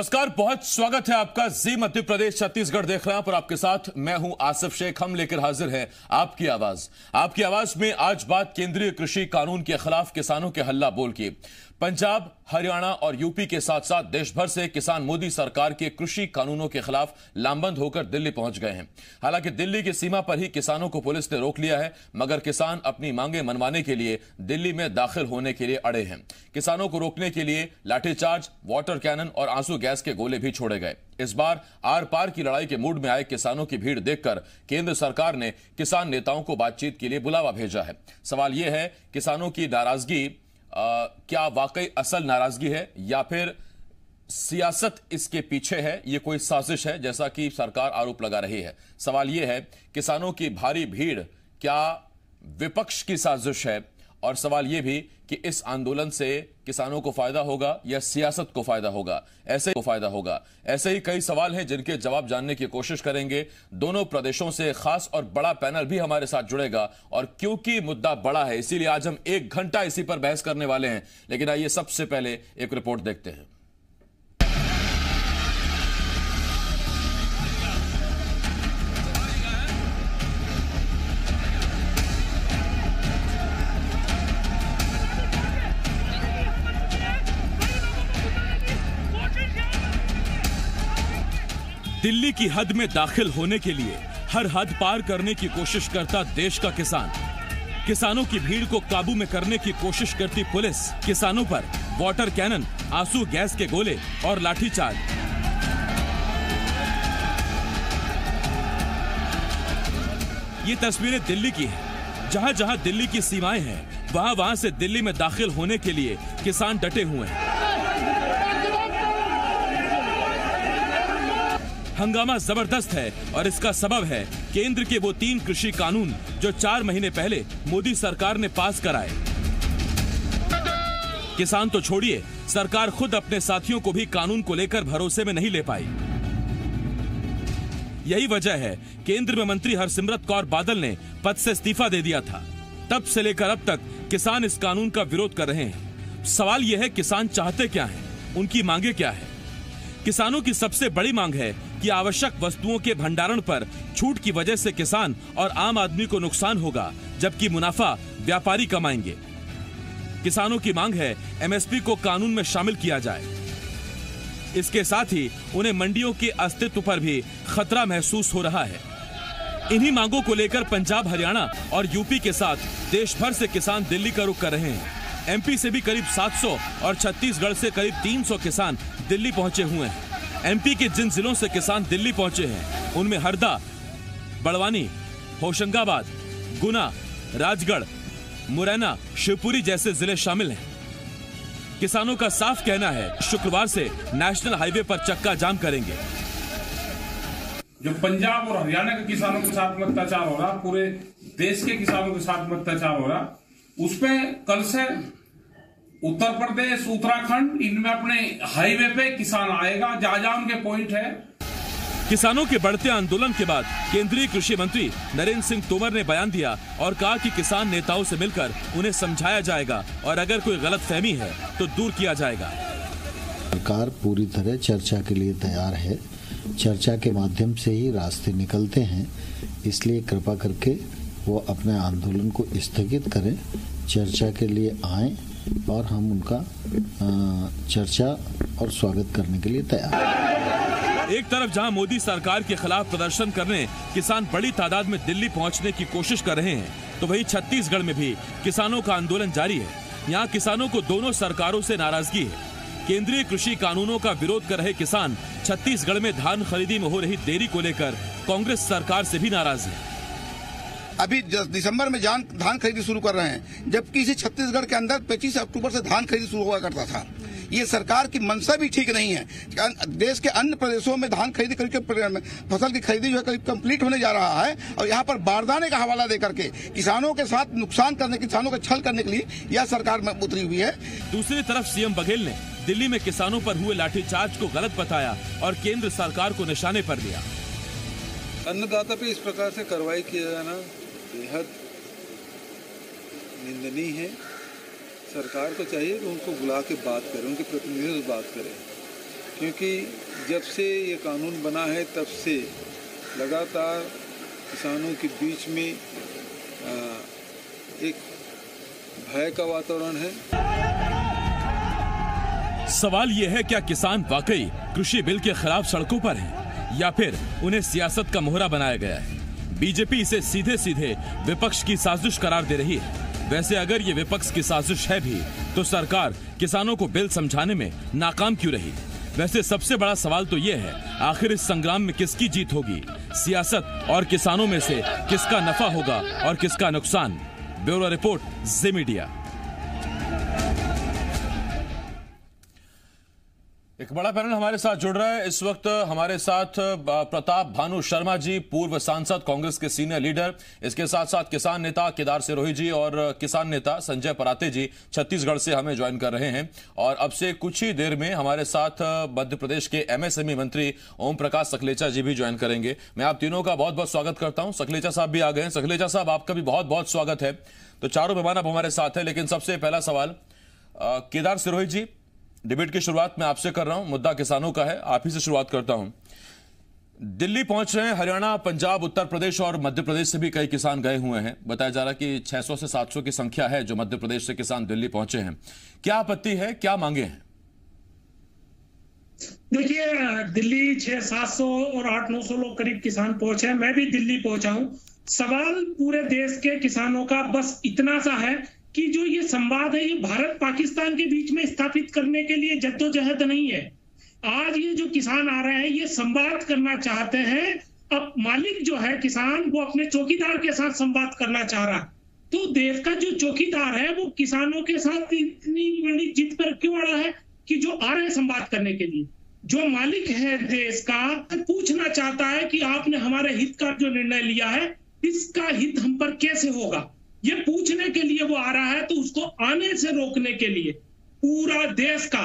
नमस्कार, बहुत स्वागत है आपका। जी मध्य प्रदेश छत्तीसगढ़ देख रहे हैं और आपके साथ मैं हूं आसिफ शेख। हम लेकर हाजिर हैं आपकी आवाज में आज बात केंद्रीय कृषि कानून के खिलाफ किसानों के हल्ला बोल की। पंजाब, हरियाणा और यूपी के साथ साथ देश भर से किसान मोदी सरकार के कृषि कानूनों के खिलाफ लामबंद होकर दिल्ली पहुंच गए हैं। हालांकि दिल्ली की सीमा पर ही किसानों को पुलिस ने रोक लिया है, मगर किसान अपनी मांगे मनवाने के लिए दिल्ली में दाखिल होने के लिए अड़े हैं। किसानों को रोकने के लिए लाठीचार्ज, वाटर कैनन और आंसू गैस के गोले भी छोड़े गए। इस बार आर पार की लड़ाई के मूड में आए किसानों की भीड़ देखकर केंद्र सरकार ने किसान नेताओं को बातचीत के लिए बुलावा भेजा है। सवाल यह है, किसानों की नाराजगी क्या वाकई असल नाराजगी है या फिर सियासत इसके पीछे है? ये कोई साजिश है जैसा कि सरकार आरोप लगा रही है। सवाल यह है, किसानों की भारी भीड़ क्या विपक्ष की साजिश है? और सवाल यह भी कि इस आंदोलन से किसानों को फायदा होगा या सियासत को फायदा होगा? ऐसे ही कई सवाल हैं जिनके जवाब जानने की कोशिश करेंगे। दोनों प्रदेशों से खास और बड़ा पैनल भी हमारे साथ जुड़ेगा और क्योंकि मुद्दा बड़ा है इसीलिए आज हम 1 घंटा इसी पर बहस करने वाले हैं। लेकिन आइए सबसे पहले एक रिपोर्ट देखते हैं। दिल्ली की हद में दाखिल होने के लिए हर हद पार करने की कोशिश करता देश का किसान, किसानों की भीड़ को काबू में करने की कोशिश करती पुलिस, किसानों पर वाटर कैनन, आंसू गैस के गोले और लाठीचार्ज। ये तस्वीरें दिल्ली की हैं। जहां जहां दिल्ली की सीमाएं हैं, वहां से दिल्ली में दाखिल होने के लिए किसान डटे हुए हैं। हंगामा जबरदस्त है और इसका सबब है केंद्र के वो 3 कृषि कानून जो 4 महीने पहले मोदी सरकार ने पास कराए। किसान तो छोड़िए, सरकार खुद अपने साथियों को भी कानून को लेकर भरोसे में नहीं ले पाई। यही वजह है केंद्र में मंत्री हरसिमरत कौर बादल ने पद से इस्तीफा दे दिया था। तब से लेकर अब तक किसान इस कानून का विरोध कर रहे हैं। सवाल यह है, किसान चाहते क्या हैं? उनकी मांगे क्या है? किसानों की सबसे बड़ी मांग है कि आवश्यक वस्तुओं के भंडारण पर छूट की वजह से किसान और आम आदमी को नुकसान होगा, जबकि मुनाफा व्यापारी कमाएंगे। किसानों की मांग है एमएसपी को कानून में शामिल किया जाए। इसके साथ ही उन्हें मंडियों के अस्तित्व पर भी खतरा महसूस हो रहा है। इन्हीं मांगों को लेकर पंजाब, हरियाणा और यूपी के साथ देश भर से किसान दिल्ली का रुख कर रहे हैं। एमपी से भी करीब 700 और छत्तीसगढ़ से करीब 300 किसान दिल्ली पहुंचे हुए हैं। एमपी के जिन जिलों से किसान दिल्ली पहुंचे हैं उनमें हरदा, बड़वानी, होशंगाबाद, गुना, राजगढ़, मुरैना, शिवपुरी जैसे जिले शामिल हैं। किसानों का साफ कहना है शुक्रवार से नेशनल हाईवे पर चक्का जाम करेंगे। जो पंजाब और हरियाणा के किसानों के साथ में अत्याचार हो रहा, पूरे देश के किसानों के साथ में अत्याचार हो रहा, उस पे कल से उत्तर प्रदेश, उत्तराखंड, इनमें अपने हाईवे पे किसान आएगा। जहां उनके पॉइंट है। किसानों के बढ़ते आंदोलन के बाद केंद्रीय कृषि मंत्री नरेंद्र सिंह तोमर ने बयान दिया और कहा कि किसान नेताओं से मिलकर उन्हें समझाया जाएगा और अगर कोई गलतफहमी है तो दूर किया जाएगा। सरकार पूरी तरह चर्चा के लिए तैयार है। चर्चा के माध्यम से ही रास्ते निकलते हैं, इसलिए कृपा करके वो अपने आंदोलन को स्थगित करें, चर्चा के लिए आएं और हम उनका चर्चा और स्वागत करने के लिए तैयार हैं। एक तरफ जहां मोदी सरकार के खिलाफ प्रदर्शन करने किसान बड़ी तादाद में दिल्ली पहुंचने की कोशिश कर रहे हैं, तो वहीं छत्तीसगढ़ में भी किसानों का आंदोलन जारी है। यहां किसानों को दोनों सरकारों से नाराजगी है। केंद्रीय कृषि कानूनों का विरोध कर रहे किसान छत्तीसगढ़ में धान खरीदी में हो रही देरी को लेकर कांग्रेस सरकार से भी नाराज है। अभी दिसंबर में धान खरीदी शुरू कर रहे हैं, जबकि इसी छत्तीसगढ़ के अंदर 25 अक्टूबर से धान खरीदी शुरू हुआ करता था। ये सरकार की मंशा भी ठीक नहीं है। देश के अन्य प्रदेशों में धान खरीदी फसल की खरीदी जो है करीब कंप्लीट होने जा रहा है और यहाँ पर बारदाने का हवाला देकर के किसानों के साथ नुकसान करने, किसानों का छल करने के लिए यह सरकार में उतरी हुई है। दूसरी तरफ सीएम बघेल ने दिल्ली में किसानों पर हुए लाठीचार्ज को गलत बताया और केंद्र सरकार को निशाने पर लिया। अन्नदाता पे इस प्रकार से कार्रवाई किया जाना बेहद निंदनीय है। सरकार को चाहिए कि उनको बुला के बात करें, उनके प्रतिनिधियों से बात करें क्योंकि जब से ये कानून बना है तब से लगातार किसानों के बीच में एक भय का वातावरण है। सवाल यह है, क्या किसान वाकई कृषि बिल के खिलाफ सड़कों पर हैं या फिर उन्हें सियासत का मोहरा बनाया गया है? बीजेपी इसे सीधे सीधे विपक्ष की साजिश करार दे रही है। वैसे अगर ये विपक्ष की साजिश है भी तो सरकार किसानों को बिल समझाने में नाकाम क्यों रही? वैसे सबसे बड़ा सवाल तो ये है, आखिर इस संग्राम में किसकी जीत होगी? सियासत और किसानों में से किसका नफा होगा और किसका नुकसान? ब्यूरो रिपोर्ट, जी मीडिया। एक बड़ा पैनल हमारे साथ जुड़ रहा है इस वक्त। हमारे साथ प्रताप भानु शर्मा जी, पूर्व सांसद, कांग्रेस के सीनियर लीडर, इसके साथ साथ किसान नेता केदार सिरोही जी और किसान नेता संजय पराते जी छत्तीसगढ़ से हमें ज्वाइन कर रहे हैं। और अब से कुछ ही देर में हमारे साथ मध्य प्रदेश के एमएसएमई मंत्री ओम प्रकाश सकलेचा जी भी ज्वाइन करेंगे। मैं आप तीनों का बहुत बहुत स्वागत करता हूं। सकलेचा साहब भी आ गए हैं। सकलेचा साहब, आपका भी बहुत बहुत स्वागत है। तो चारों मेहमान अब हमारे साथ है, लेकिन सबसे पहला सवाल केदार सिरोही जी, डिबेट की शुरुआत मैं आपसे कर रहा हूं। मुद्दा किसानों का है, आप ही से शुरुआत करता हूं। दिल्ली पहुंच रहे हैं, हरियाणा, पंजाब, उत्तर प्रदेश और मध्य प्रदेश से भी कई किसान गए हुए हैं। बताया जा रहा है कि 600 से 700 की संख्या है जो मध्य प्रदेश से किसान दिल्ली पहुंचे हैं। क्या आपत्ति है, क्या मांगे हैं? देखिए, दिल्ली 600-700 और 800-900 लोग करीब किसान पहुंचे हैं। मैं भी दिल्ली पहुंचा हूं। सवाल पूरे देश के किसानों का बस इतना सा है कि जो ये संवाद है, ये भारत पाकिस्तान के बीच में स्थापित करने के लिए जद्दोजहद नहीं है। आज ये जो किसान आ रहे हैं, ये संवाद करना चाहते हैं। अब मालिक जो है किसान, वो अपने चौकीदार के साथ संवाद करना चाह रहा है। तो देश का जो चौकीदार है वो किसानों के साथ इतनी बड़ी जिद पर क्यों अड़ा है कि जो आ रहे हैं संवाद करने के लिए? जो मालिक है देश का, पूछना चाहता है कि आपने हमारे हित का जो निर्णय लिया है, इसका हित हम पर कैसे होगा, ये पूछने के लिए वो आ रहा है। तो उसको आने से रोकने के लिए पूरा देश का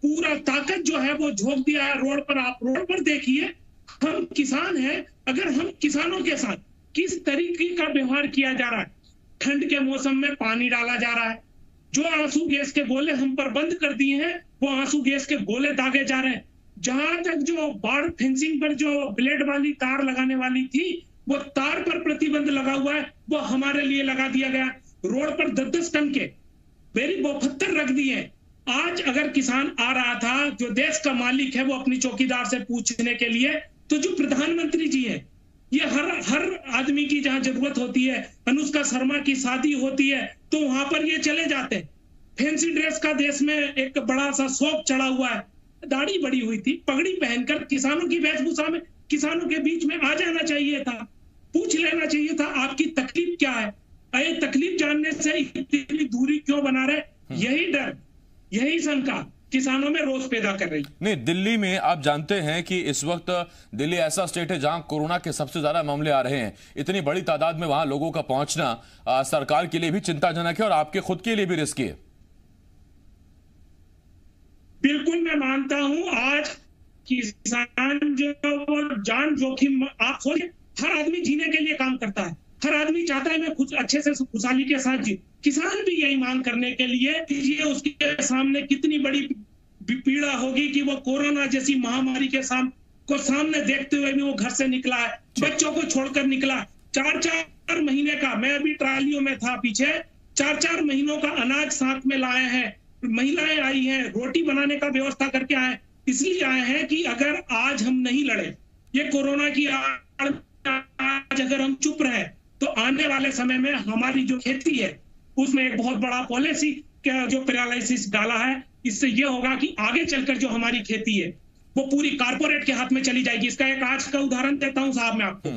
पूरा ताकत जो है वो झोंक दिया है रोड पर। आप रोड पर देखिए, हम किसान हैं, अगर हम किसानों के साथ किस तरीके का व्यवहार किया जा रहा है। ठंड के मौसम में पानी डाला जा रहा है, जो आंसू गैस के गोले हम पर बंद कर दिए हैं, वो आंसू गैस के गोले दागे जा रहे हैं। जहां तक जो बाढ़ फेंसिंग पर जो ब्लेड वाली तार लगाने वाली थी, वो तार पर प्रतिबंध लगा हुआ है, वो हमारे लिए लगा दिया गया। रोड पर 10-10 टन के बेरी पत्थर रख दिए। आज अगर किसान आ रहा था, जो देश का मालिक है, वो अपनी चौकीदार से पूछने के लिए, तो जो प्रधानमंत्री जी है, ये हर आदमी की जहां जरूरत होती है, अनुष्का शर्मा की शादी होती है, तो वहां पर ये चले जाते हैं। फैंसी ड्रेस का देश में एक बड़ा सा शौक चढ़ा हुआ है। दाढ़ी बड़ी हुई थी, पगड़ी पहनकर किसानों की वेशभूषा में किसानों के बीच में आ जाना चाहिए था, पूछ लेना चाहिए था आपकी तकलीफ क्या है। ये तकलीफ जानने से इतनी दूरी क्यों बना रहे? यही डर, यही शंका किसानों में रोष पैदा कर रही। नहीं, दिल्ली में आप जानते हैं कि इस वक्त दिल्ली ऐसा स्टेट है जहां कोरोना के सबसे ज्यादा मामले आ रहे हैं। इतनी बड़ी तादाद में वहां लोगों का पहुंचना सरकार के लिए भी चिंताजनक है और आपके खुद के लिए भी रिस्की है। बिल्कुल, मैं मानता हूं। आज किसान जो जान जोखिम, आप सोचिए, हर आदमी जीने के लिए काम करता है, हर आदमी चाहता है मैं खुद अच्छे से खुशहाली के साथ जी। किसान भी यही मांग करने के लिए ये उसके सामने कितनी बड़ी पीड़ा होगी कि वो कोरोना जैसी महामारी के सामने देखते हुए भी वो घर से निकला है, बच्चों को छोड़कर निकला। 4-4 महीने का, मैं अभी ट्रालियों में था पीछे, 4-4 महीनों का अनाज साथ में लाए हैं। महिलाएं आई हैं, रोटी बनाने का व्यवस्था करके आए। इसलिए आए हैं कि अगर आज हम नहीं लड़े ये कोरोना की आज अगर हम चुप रहे तो आने वाले समय में हमारी जो खेती है उसमें एक बहुत बड़ा पॉलिसी का जो पैरालिसिस डाला है, इससे ये होगा कि आगे चलकर जो हमारी खेती है वो पूरी कारपोरेट के हाथ में चली जाएगी। इसका एक आज का उदाहरण देता हूं साहब मैं आपको।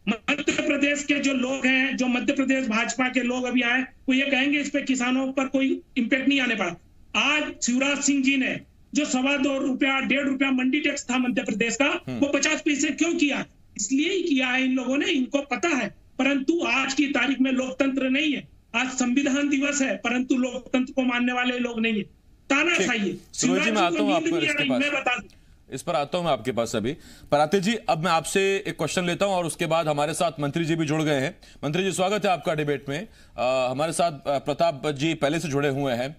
मध्य प्रदेश के जो लोग हैं, जो मध्य प्रदेश भाजपा के लोग अभी आए, वो ये कहेंगे इस पे किसानों पर कोई इम्पैक्ट नहीं आने पड़ा। आज शिवराज सिंह जी ने जो ₹1.25 ₹1.5 मंडी टैक्स था मध्य प्रदेश का, वो 50 पैसे क्यों किया? इसलिए ही किया है इन लोगों ने, इनको पता है। परंतु आज की तारीख में लोकतंत्र नहीं है। आज संविधान दिवस है, परंतु लोकतंत्र को मानने वाले लोग नहीं है। तानाशाही। सुरोजी, मैं आता हूं आप पर इसके पास, इस पर आता हूं मैं आपके पास अभी। पराते जी, अब मैं आपसे एक क्वेश्चन लेता हूं और उसके बाद हमारे साथ मंत्री जी भी जुड़ गए हैं। मंत्री जी, स्वागत है आपका डिबेट में। हमारे साथ प्रताप जी पहले से जुड़े हुए हैं।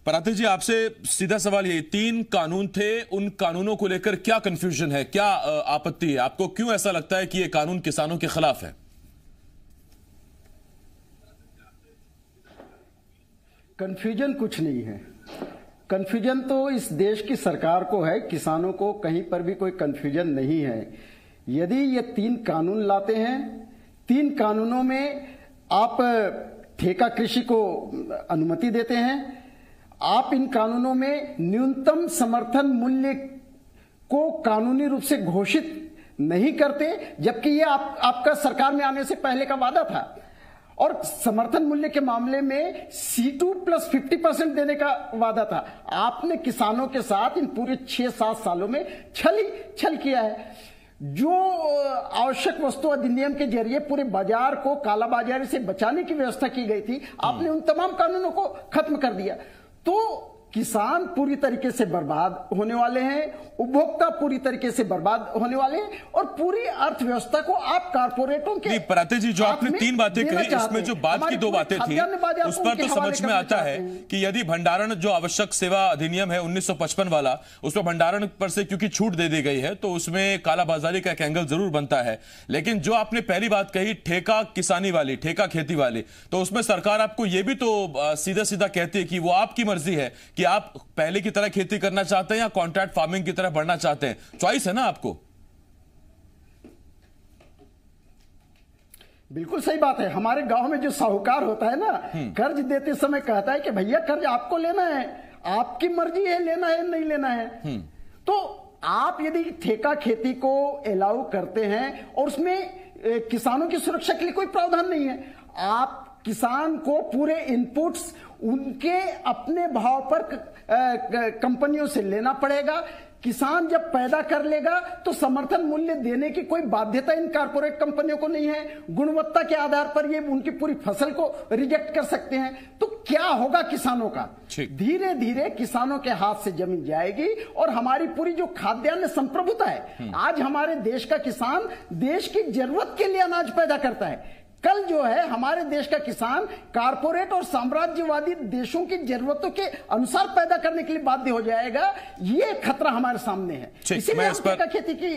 पराते जी, आपसे सीधा सवाल यही, 3 कानून थे, उन कानूनों को लेकर क्या कंफ्यूजन है, क्या आपत्ति है आपको? क्यों ऐसा लगता है कि ये कानून किसानों के खिलाफ है? कंफ्यूजन कुछ नहीं है। कंफ्यूजन तो इस देश की सरकार को है, किसानों को कहीं पर भी कोई कंफ्यूजन नहीं है। यदि ये 3 कानून लाते हैं, 3 कानूनों में आप ठेका कृषि को अनुमति देते हैं, आप इन कानूनों में न्यूनतम समर्थन मूल्य को कानूनी रूप से घोषित नहीं करते, जबकि ये आपका सरकार में आने से पहले का वादा था। और समर्थन मूल्य के मामले में C2 प्लस 50% देने का वादा था। आपने किसानों के साथ इन पूरे 6-7 सालों में छल किया है। जो आवश्यक वस्तु अधिनियम के जरिए पूरे बाजार को कालाबाजारी से बचाने की व्यवस्था की गई थी, आपने उन तमाम कानूनों को खत्म कर दिया। तो किसान पूरी तरीके से बर्बाद होने वाले हैं, उपभोक्ता पूरी तरीके से बर्बाद होने वाले हैं, और पूरी अर्थव्यवस्था को आप कारपोरेटों के। पराते जी, जो आपने 3 बातें कही, इसमें जो बाद की 2 बातें थी उस पर तो समझ में आता है कि यदि भंडारण, जो आवश्यक सेवा अधिनियम है 1955 वाला, उस पर भंडारण पर से क्योंकि छूट दे दी गई है तो उसमें कालाबाजारी का एक एंगल जरूर बनता है। लेकिन जो आपने पहली बात कही, ठेका किसानी वाली, ठेका खेती वाली, तो उसमें सरकार आपको यह भी तो सीधा सीधा कहती है कि वो आपकी मर्जी है कि आप पहले की तरह खेती करना चाहते हैं या कॉन्ट्रैक्ट फार्मिंग की तरह बढ़ना चाहते हैं। चॉइस है ना आपको। बिल्कुल सही बात है। हमारे गांव में जो साहूकार होता है ना, कर्ज देते समय कहता है कि भैया कर्ज आपको लेना है, आपकी मर्जी है लेना है नहीं लेना है। तो आप यदि ठेका खेती को अलाउ करते हैं और उसमें किसानों की सुरक्षा के लिए कोई प्रावधान नहीं है, आप किसान को पूरे इनपुट्स उनके अपने भाव पर कंपनियों से लेना पड़ेगा। किसान जब पैदा कर लेगा तो समर्थन मूल्य देने की कोई बाध्यता इन कारपोरेट कंपनियों को नहीं है। गुणवत्ता के आधार पर ये उनकी पूरी फसल को रिजेक्ट कर सकते हैं। तो क्या होगा किसानों का? धीरे धीरे किसानों के हाथ से जमीन जाएगी और हमारी पूरी जो खाद्यान्न संप्रभुता है, आज हमारे देश का किसान देश की जरूरत के लिए अनाज पैदा करता है। कल जो है हमारे देश का किसान कारपोरेट और साम्राज्यवादी देशों की जरूरतों के अनुसार पैदा करने के लिए बाध्य हो जाएगा। ये खतरा हमारे सामने है। मैं इस पर खेती की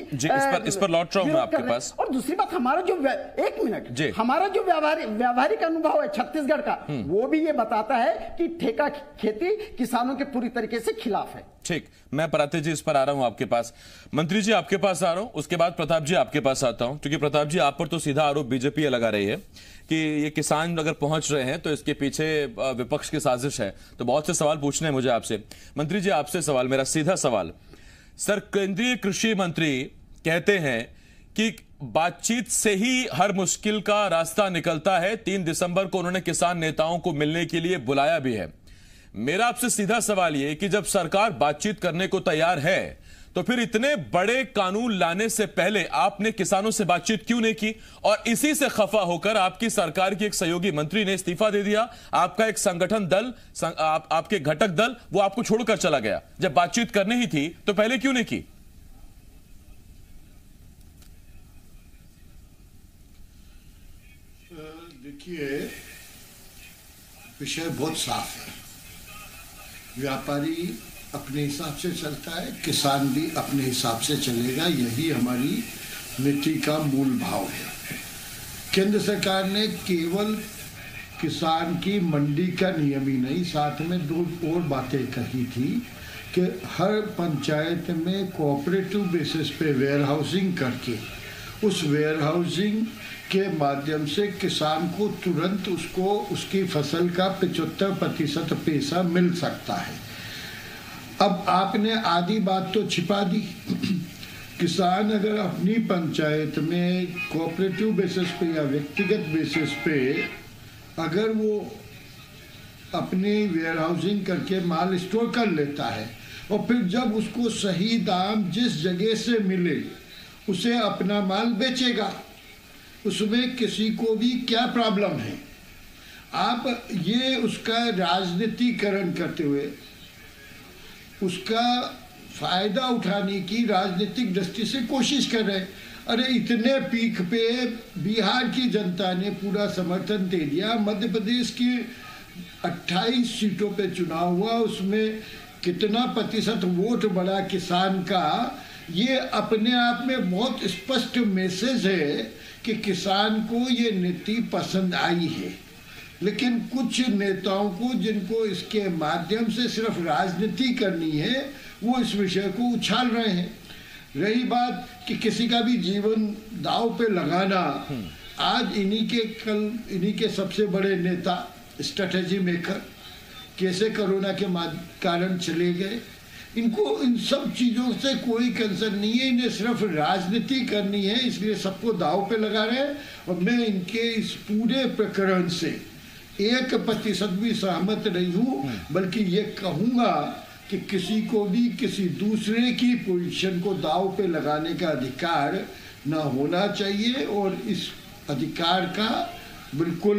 इस पर लौट रहा हूं मैं आपके पास। और दूसरी बात, हमारा जो हमारा जो व्यावहारिक अनुभव है छत्तीसगढ़ का, वो भी ये बताता है कि ठेका खेती किसानों के पूरी तरीके से खिलाफ है। ठीक, मैं पराते जी इस पर आ रहा हूं आपके पास, मंत्री जी आपके पास आ रहा हूं, उसके बाद प्रताप जी आपके पास आता हूं, क्योंकि प्रताप जी आप पर तो सीधा आरोप बीजेपी लगा रही है कि ये किसान अगर पहुंच रहे हैं तो इसके पीछे विपक्ष की साजिश है। तो बहुत से सवाल पूछने हैं मुझे आपसे। मंत्री जी आपसे सवाल, मेरा सीधा सवाल, सर केंद्रीय कृषि मंत्री कहते हैं कि बातचीत से ही हर मुश्किल का रास्ता निकलता है। 3 दिसंबर को उन्होंने किसान नेताओं को मिलने के लिए बुलाया भी है। मेरा आपसे सीधा सवाल यह कि जब सरकार बातचीत करने को तैयार है तो फिर इतने बड़े कानून लाने से पहले आपने किसानों से बातचीत क्यों नहीं की? और इसी से खफा होकर आपकी सरकार की एक सहयोगी मंत्री ने इस्तीफा दे दिया। आपका एक संगठन दल, आपके घटक दल, वो आपको छोड़कर चला गया। जब बातचीत करनी ही थी तो पहले क्यों नहीं की? देखिए, विषय बहुत साफ है। व्यापारी अपने हिसाब से चलता है, किसान भी अपने हिसाब से चलेगा। यही हमारी नीति का मूल भाव है। केंद्र सरकार ने केवल किसान की मंडी का नियम ही नहीं, साथ में 2 और बातें कही थी कि हर पंचायत में कोऑपरेटिव बेसिस पे वेयर हाउसिंग करके उस वेयर हाउसिंग के माध्यम से किसान को तुरंत उसकी फसल का 75% पैसा मिल सकता है। अब आपने आधी बात तो छिपा दी। किसान अगर अपनी पंचायत में कोऑपरेटिव बेसिस पे या व्यक्तिगत बेसिस पे अगर वो अपनी वेयर हाउसिंग करके माल स्टोर कर लेता है और फिर जब उसको सही दाम जिस जगह से मिले उसे अपना माल बेचेगा, उसमें किसी को भी क्या प्रॉब्लम है? आप ये उसका राजनीतिकरण करते हुए उसका फायदा उठाने की राजनीतिक दृष्टि से कोशिश कर रहे हैं। अरे इतने पीक पे बिहार की जनता ने पूरा समर्थन दे दिया, मध्य प्रदेश की 28 सीटों पे चुनाव हुआ, उसमें कितना प्रतिशत वोट बढ़ा किसान का, ये अपने आप में बहुत स्पष्ट मैसेज है कि किसान को ये नीति पसंद आई है। लेकिन कुछ नेताओं को, जिनको इसके माध्यम से सिर्फ राजनीति करनी है, वो इस विषय को उछाल रहे हैं। रही बात कि किसी का भी जीवन दांव पे लगाना, आज इन्हीं के सबसे बड़े नेता, स्ट्रेटेजी मेकर कैसे कोरोना के कारण चले गए, इनको इन सब चीज़ों से कोई कंसर्न नहीं है, इन्हें सिर्फ राजनीति करनी है, इसलिए सबको दांव पे लगा रहे हैं। और मैं इनके इस पूरे प्रकरण से 1% भी सहमत नहीं हूँ, बल्कि ये कहूँगा कि किसी को भी किसी दूसरे की पोजीशन को दांव पे लगाने का अधिकार ना होना चाहिए, और इस अधिकार का बिल्कुल।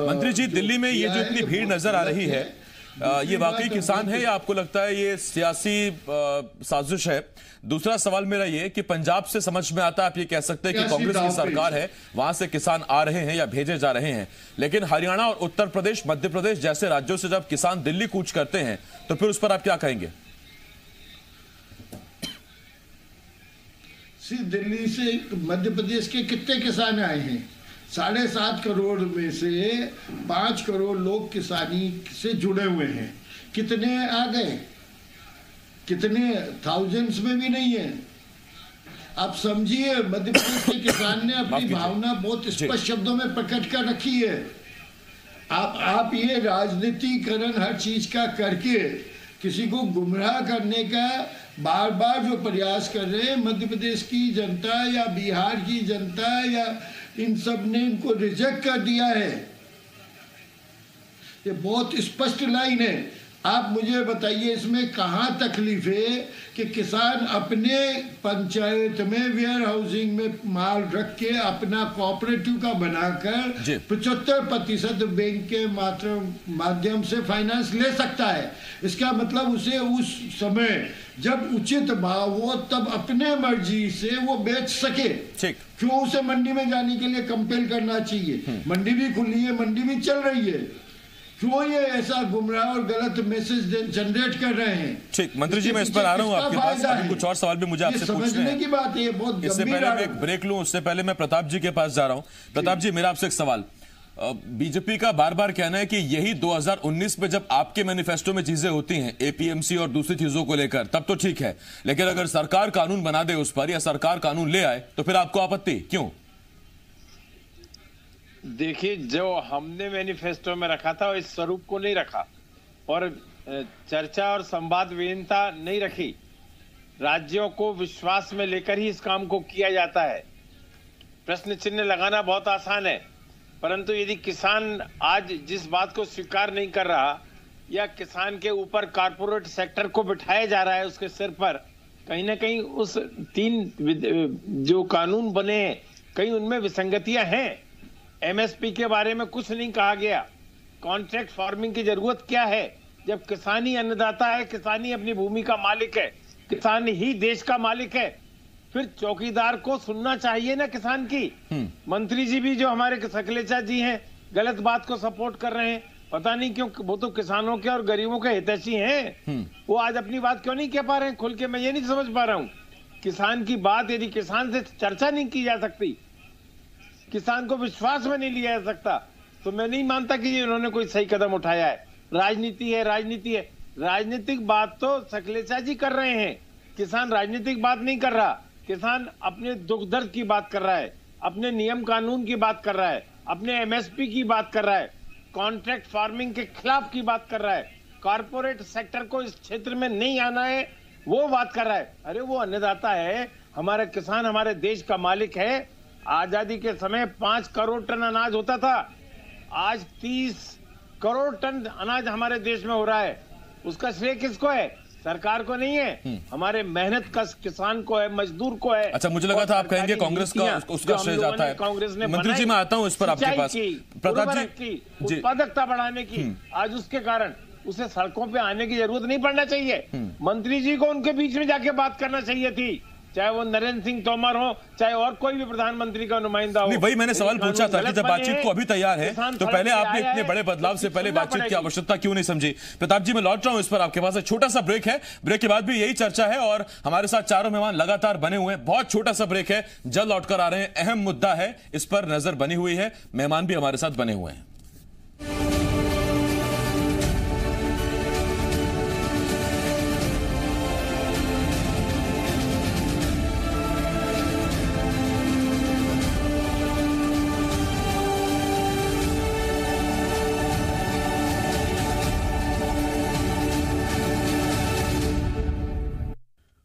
मंत्री जी, दिल्ली में ये जो इतनी भीड़ नजर आ रही है, ये वाकई किसान है या आपको लगता है ये सियासी साजिश है? दूसरा सवाल मेरा ये कि पंजाब से समझ में आता है, आप ये कह सकते हैं कि कांग्रेस की सरकार है, वहां से किसान आ रहे हैं या भेजे जा रहे हैं, लेकिन हरियाणा और उत्तर प्रदेश, मध्य प्रदेश जैसे राज्यों से जब किसान दिल्ली कूच करते हैं तो फिर उस पर आप क्या कहेंगे? दिल्ली से मध्य प्रदेश के कितने किसान आए हैं? 7.5 करोड़ में से 5 करोड़ लोग किसानी से जुड़े हुए हैं। कितने आ गए? कितने थाउजेंड्स में भी नहीं है। आप समझिए, मध्य प्रदेश के किसान ने अपनी भावना बहुत स्पष्ट शब्दों में प्रकट कर रखी है। आप ये राजनीतिकरण हर चीज का करके किसी को गुमराह करने का बार बार जो प्रयास कर रहे हैं, मध्य प्रदेश की जनता या बिहार की जनता या इन सब ने इनको रिजेक्ट कर दिया है। ये बहुत स्पष्ट लाइन है। आप मुझे बताइए, इसमें कहाँ तकलीफ है कि किसान अपने पंचायत में वेयर हाउसिंग में माल रख के अपना कोऑपरेटिव का बनाकर 75% बैंक के माध्यम से फाइनेंस ले सकता है। इसका मतलब उसे उस समय जब उचित भाव हो तब अपने मर्जी से वो बेच सके। क्यों उसे मंडी में जाने के लिए कंपेल करना चाहिए? मंडी भी खुली है, मंडी भी चल रही है, क्यों ये ऐसा गुमराह और गलत मैसेज जनरेट कर रहे हैं? ठीक, मंत्री जी मैं इस पर आ रहा हूं आपके पास। अभी कुछ और सवाल भी मुझे आपसे पूछने हैं। की बात है, ये बहुत इससे पहले मैं एक ब्रेक लूं, उससे पहले मैं प्रताप जी के पास जा रहा हूं। प्रताप जी, मेरा आपसे एक सवाल। बीजेपी का बार बार कहना है कि यही 2019 में जब आपके मैनिफेस्टो में चीजें होती हैं एपीएमसी और दूसरी चीजों को लेकर, तब तो ठीक है, लेकिन अगर सरकार कानून बना दे उस पर या सरकार कानून ले आए तो फिर आपको आपत्ति क्यों? देखिए, जो हमने मैनिफेस्टो में रखा था इस स्वरूप को नहीं रखा, और चर्चा और संवाद विहीनता नहीं रखी। राज्यों को विश्वास में लेकर ही इस काम को किया जाता है। प्रश्न चिन्ह लगाना बहुत आसान है, परंतु यदि किसान आज जिस बात को स्वीकार नहीं कर रहा या किसान के ऊपर कारपोरेट सेक्टर को बिठाया जा रहा है उसके सिर पर, कहीं ना कहीं उस 3 जो कानून बने हैं कहीं उनमें विसंगतियां हैं। एमएसपी के बारे में कुछ नहीं कहा गया। कॉन्ट्रैक्ट फार्मिंग की जरूरत क्या है जब किसान ही अन्नदाता है, किसान ही अपनी भूमि का मालिक है, किसान ही देश का मालिक है? फिर चौकीदार को सुनना चाहिए ना किसान की। मंत्री जी भी जो हमारे सकलेचा जी हैं गलत बात को सपोर्ट कर रहे हैं, पता नहीं क्यों। वो तो किसानों के और गरीबों के हितैषी हैं, वो आज अपनी बात क्यों नहीं कह पा रहे हैं खुल के? मैं ये नहीं समझ पा रहा हूं। किसान की बात यदि किसान से चर्चा नहीं की जा सकती, किसान को विश्वास में नहीं लिया जा सकता, तो मैं नहीं मानता कि ये उन्होंने कोई सही कदम उठाया है। राजनीति है, राजनीति है। राजनीतिक बात तो सकलेचा जी कर रहे हैं, किसान राजनीतिक बात नहीं कर रहा। किसान अपने दुख दर्द की बात कर रहा है, अपने नियम कानून की बात कर रहा है, अपने एमएसपी की बात कर रहा है, कॉन्ट्रैक्ट फार्मिंग के खिलाफ की बात कर रहा है, कारपोरेट सेक्टर को इस क्षेत्र में नहीं आना है वो बात कर रहा है। अरे वो अन्नदाता है, हमारा किसान हमारे देश का मालिक है। आजादी के समय 5 करोड़ टन अनाज होता था, आज 30 करोड़ टन अनाज हमारे देश में हो रहा है। उसका श्रेय किसको है? सरकार को नहीं है, हमारे मेहनत का किसान को है, मजदूर को है। अच्छा, मुझे लगा था आप कहेंगे कांग्रेस का उसका श्रेय जाता है। कांग्रेस ने मंत्री जी मैं आता हूं इस पर आपके पास। प्रताप जी, उत्पादकता बढ़ाने की, आज उसके कारण उसे सड़कों पे आने की जरूरत नहीं पड़ना चाहिए। मंत्री जी को उनके बीच में जाके बात करना चाहिए थी। चाहे वो नरेंद्र सिंह तोमर हो, चाहे और कोई भी प्रधानमंत्री का नुमाइंदा हो। नहीं, वही मैंने सवाल पूछा था कि जब बातचीत को अभी तैयार है तो पहले आपने इतने बड़े बदलाव से पहले बातचीत की आवश्यकता क्यों नहीं समझी? प्रताप जी, मैं लौट रहा हूं इस पर, आपके पास एक छोटा सा ब्रेक है, ब्रेक के बाद भी यही चर्चा है और हमारे साथ चारों मेहमान लगातार बने हुए हैं। बहुत छोटा सा ब्रेक है, जल्द लौटकर आ रहे हैं। अहम मुद्दा है, इस पर नजर बनी हुई है, मेहमान भी हमारे साथ बने हुए हैं।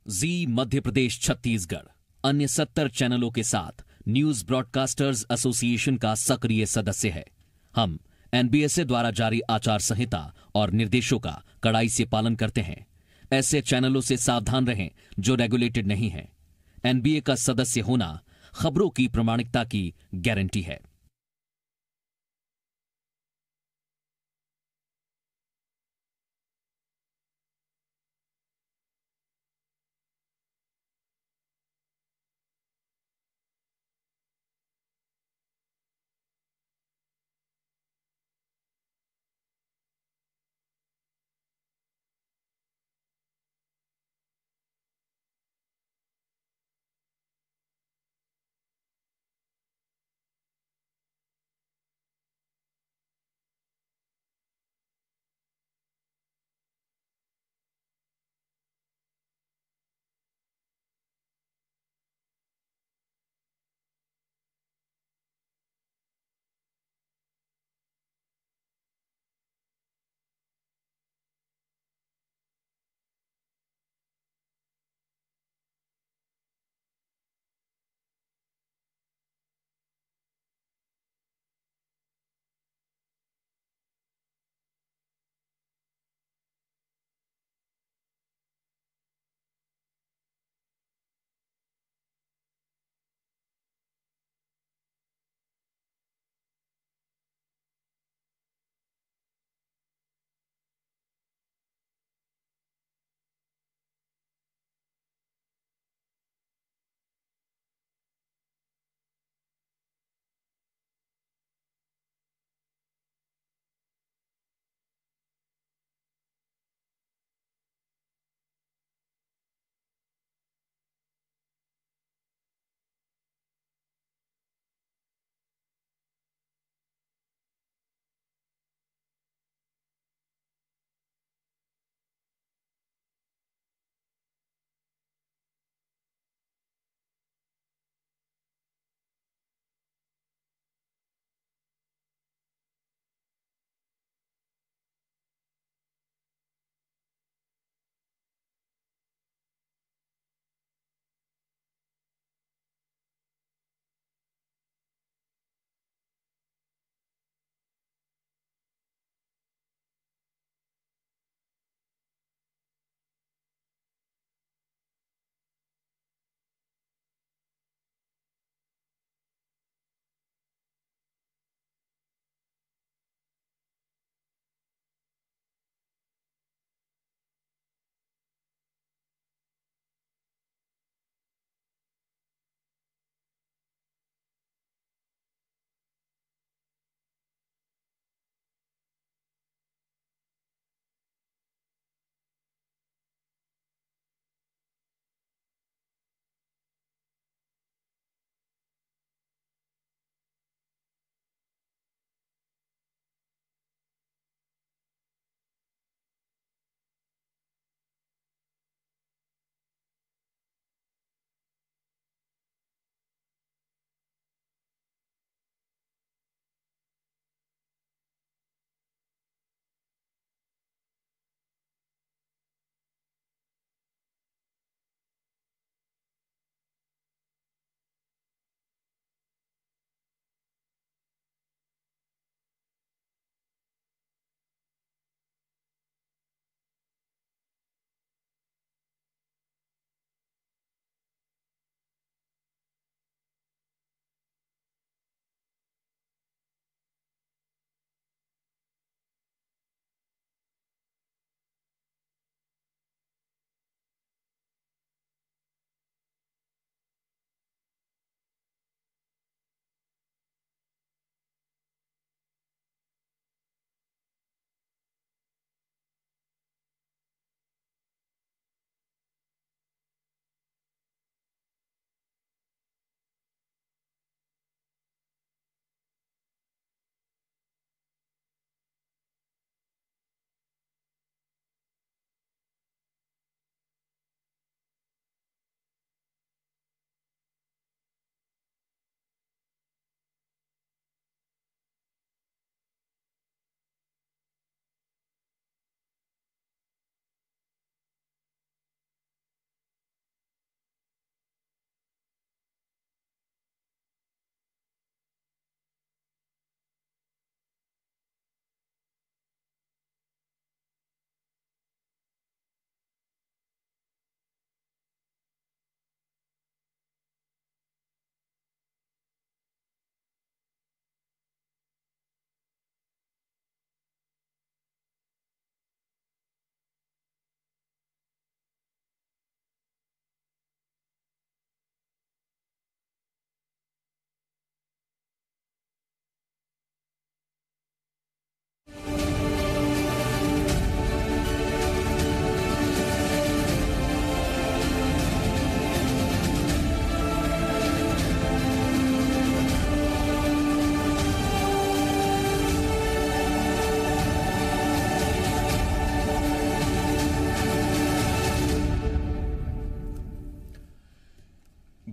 जी मध्य प्रदेश छत्तीसगढ़ अन्य 70 चैनलों के साथ न्यूज ब्रॉडकास्टर्स एसोसिएशन का सक्रिय सदस्य है। हम एनबीएसए द्वारा जारी आचार संहिता और निर्देशों का कड़ाई से पालन करते हैं। ऐसे चैनलों से सावधान रहें जो रेगुलेटेड नहीं हैं। एनबीए का सदस्य होना खबरों की प्रामाणिकता की गारंटी है।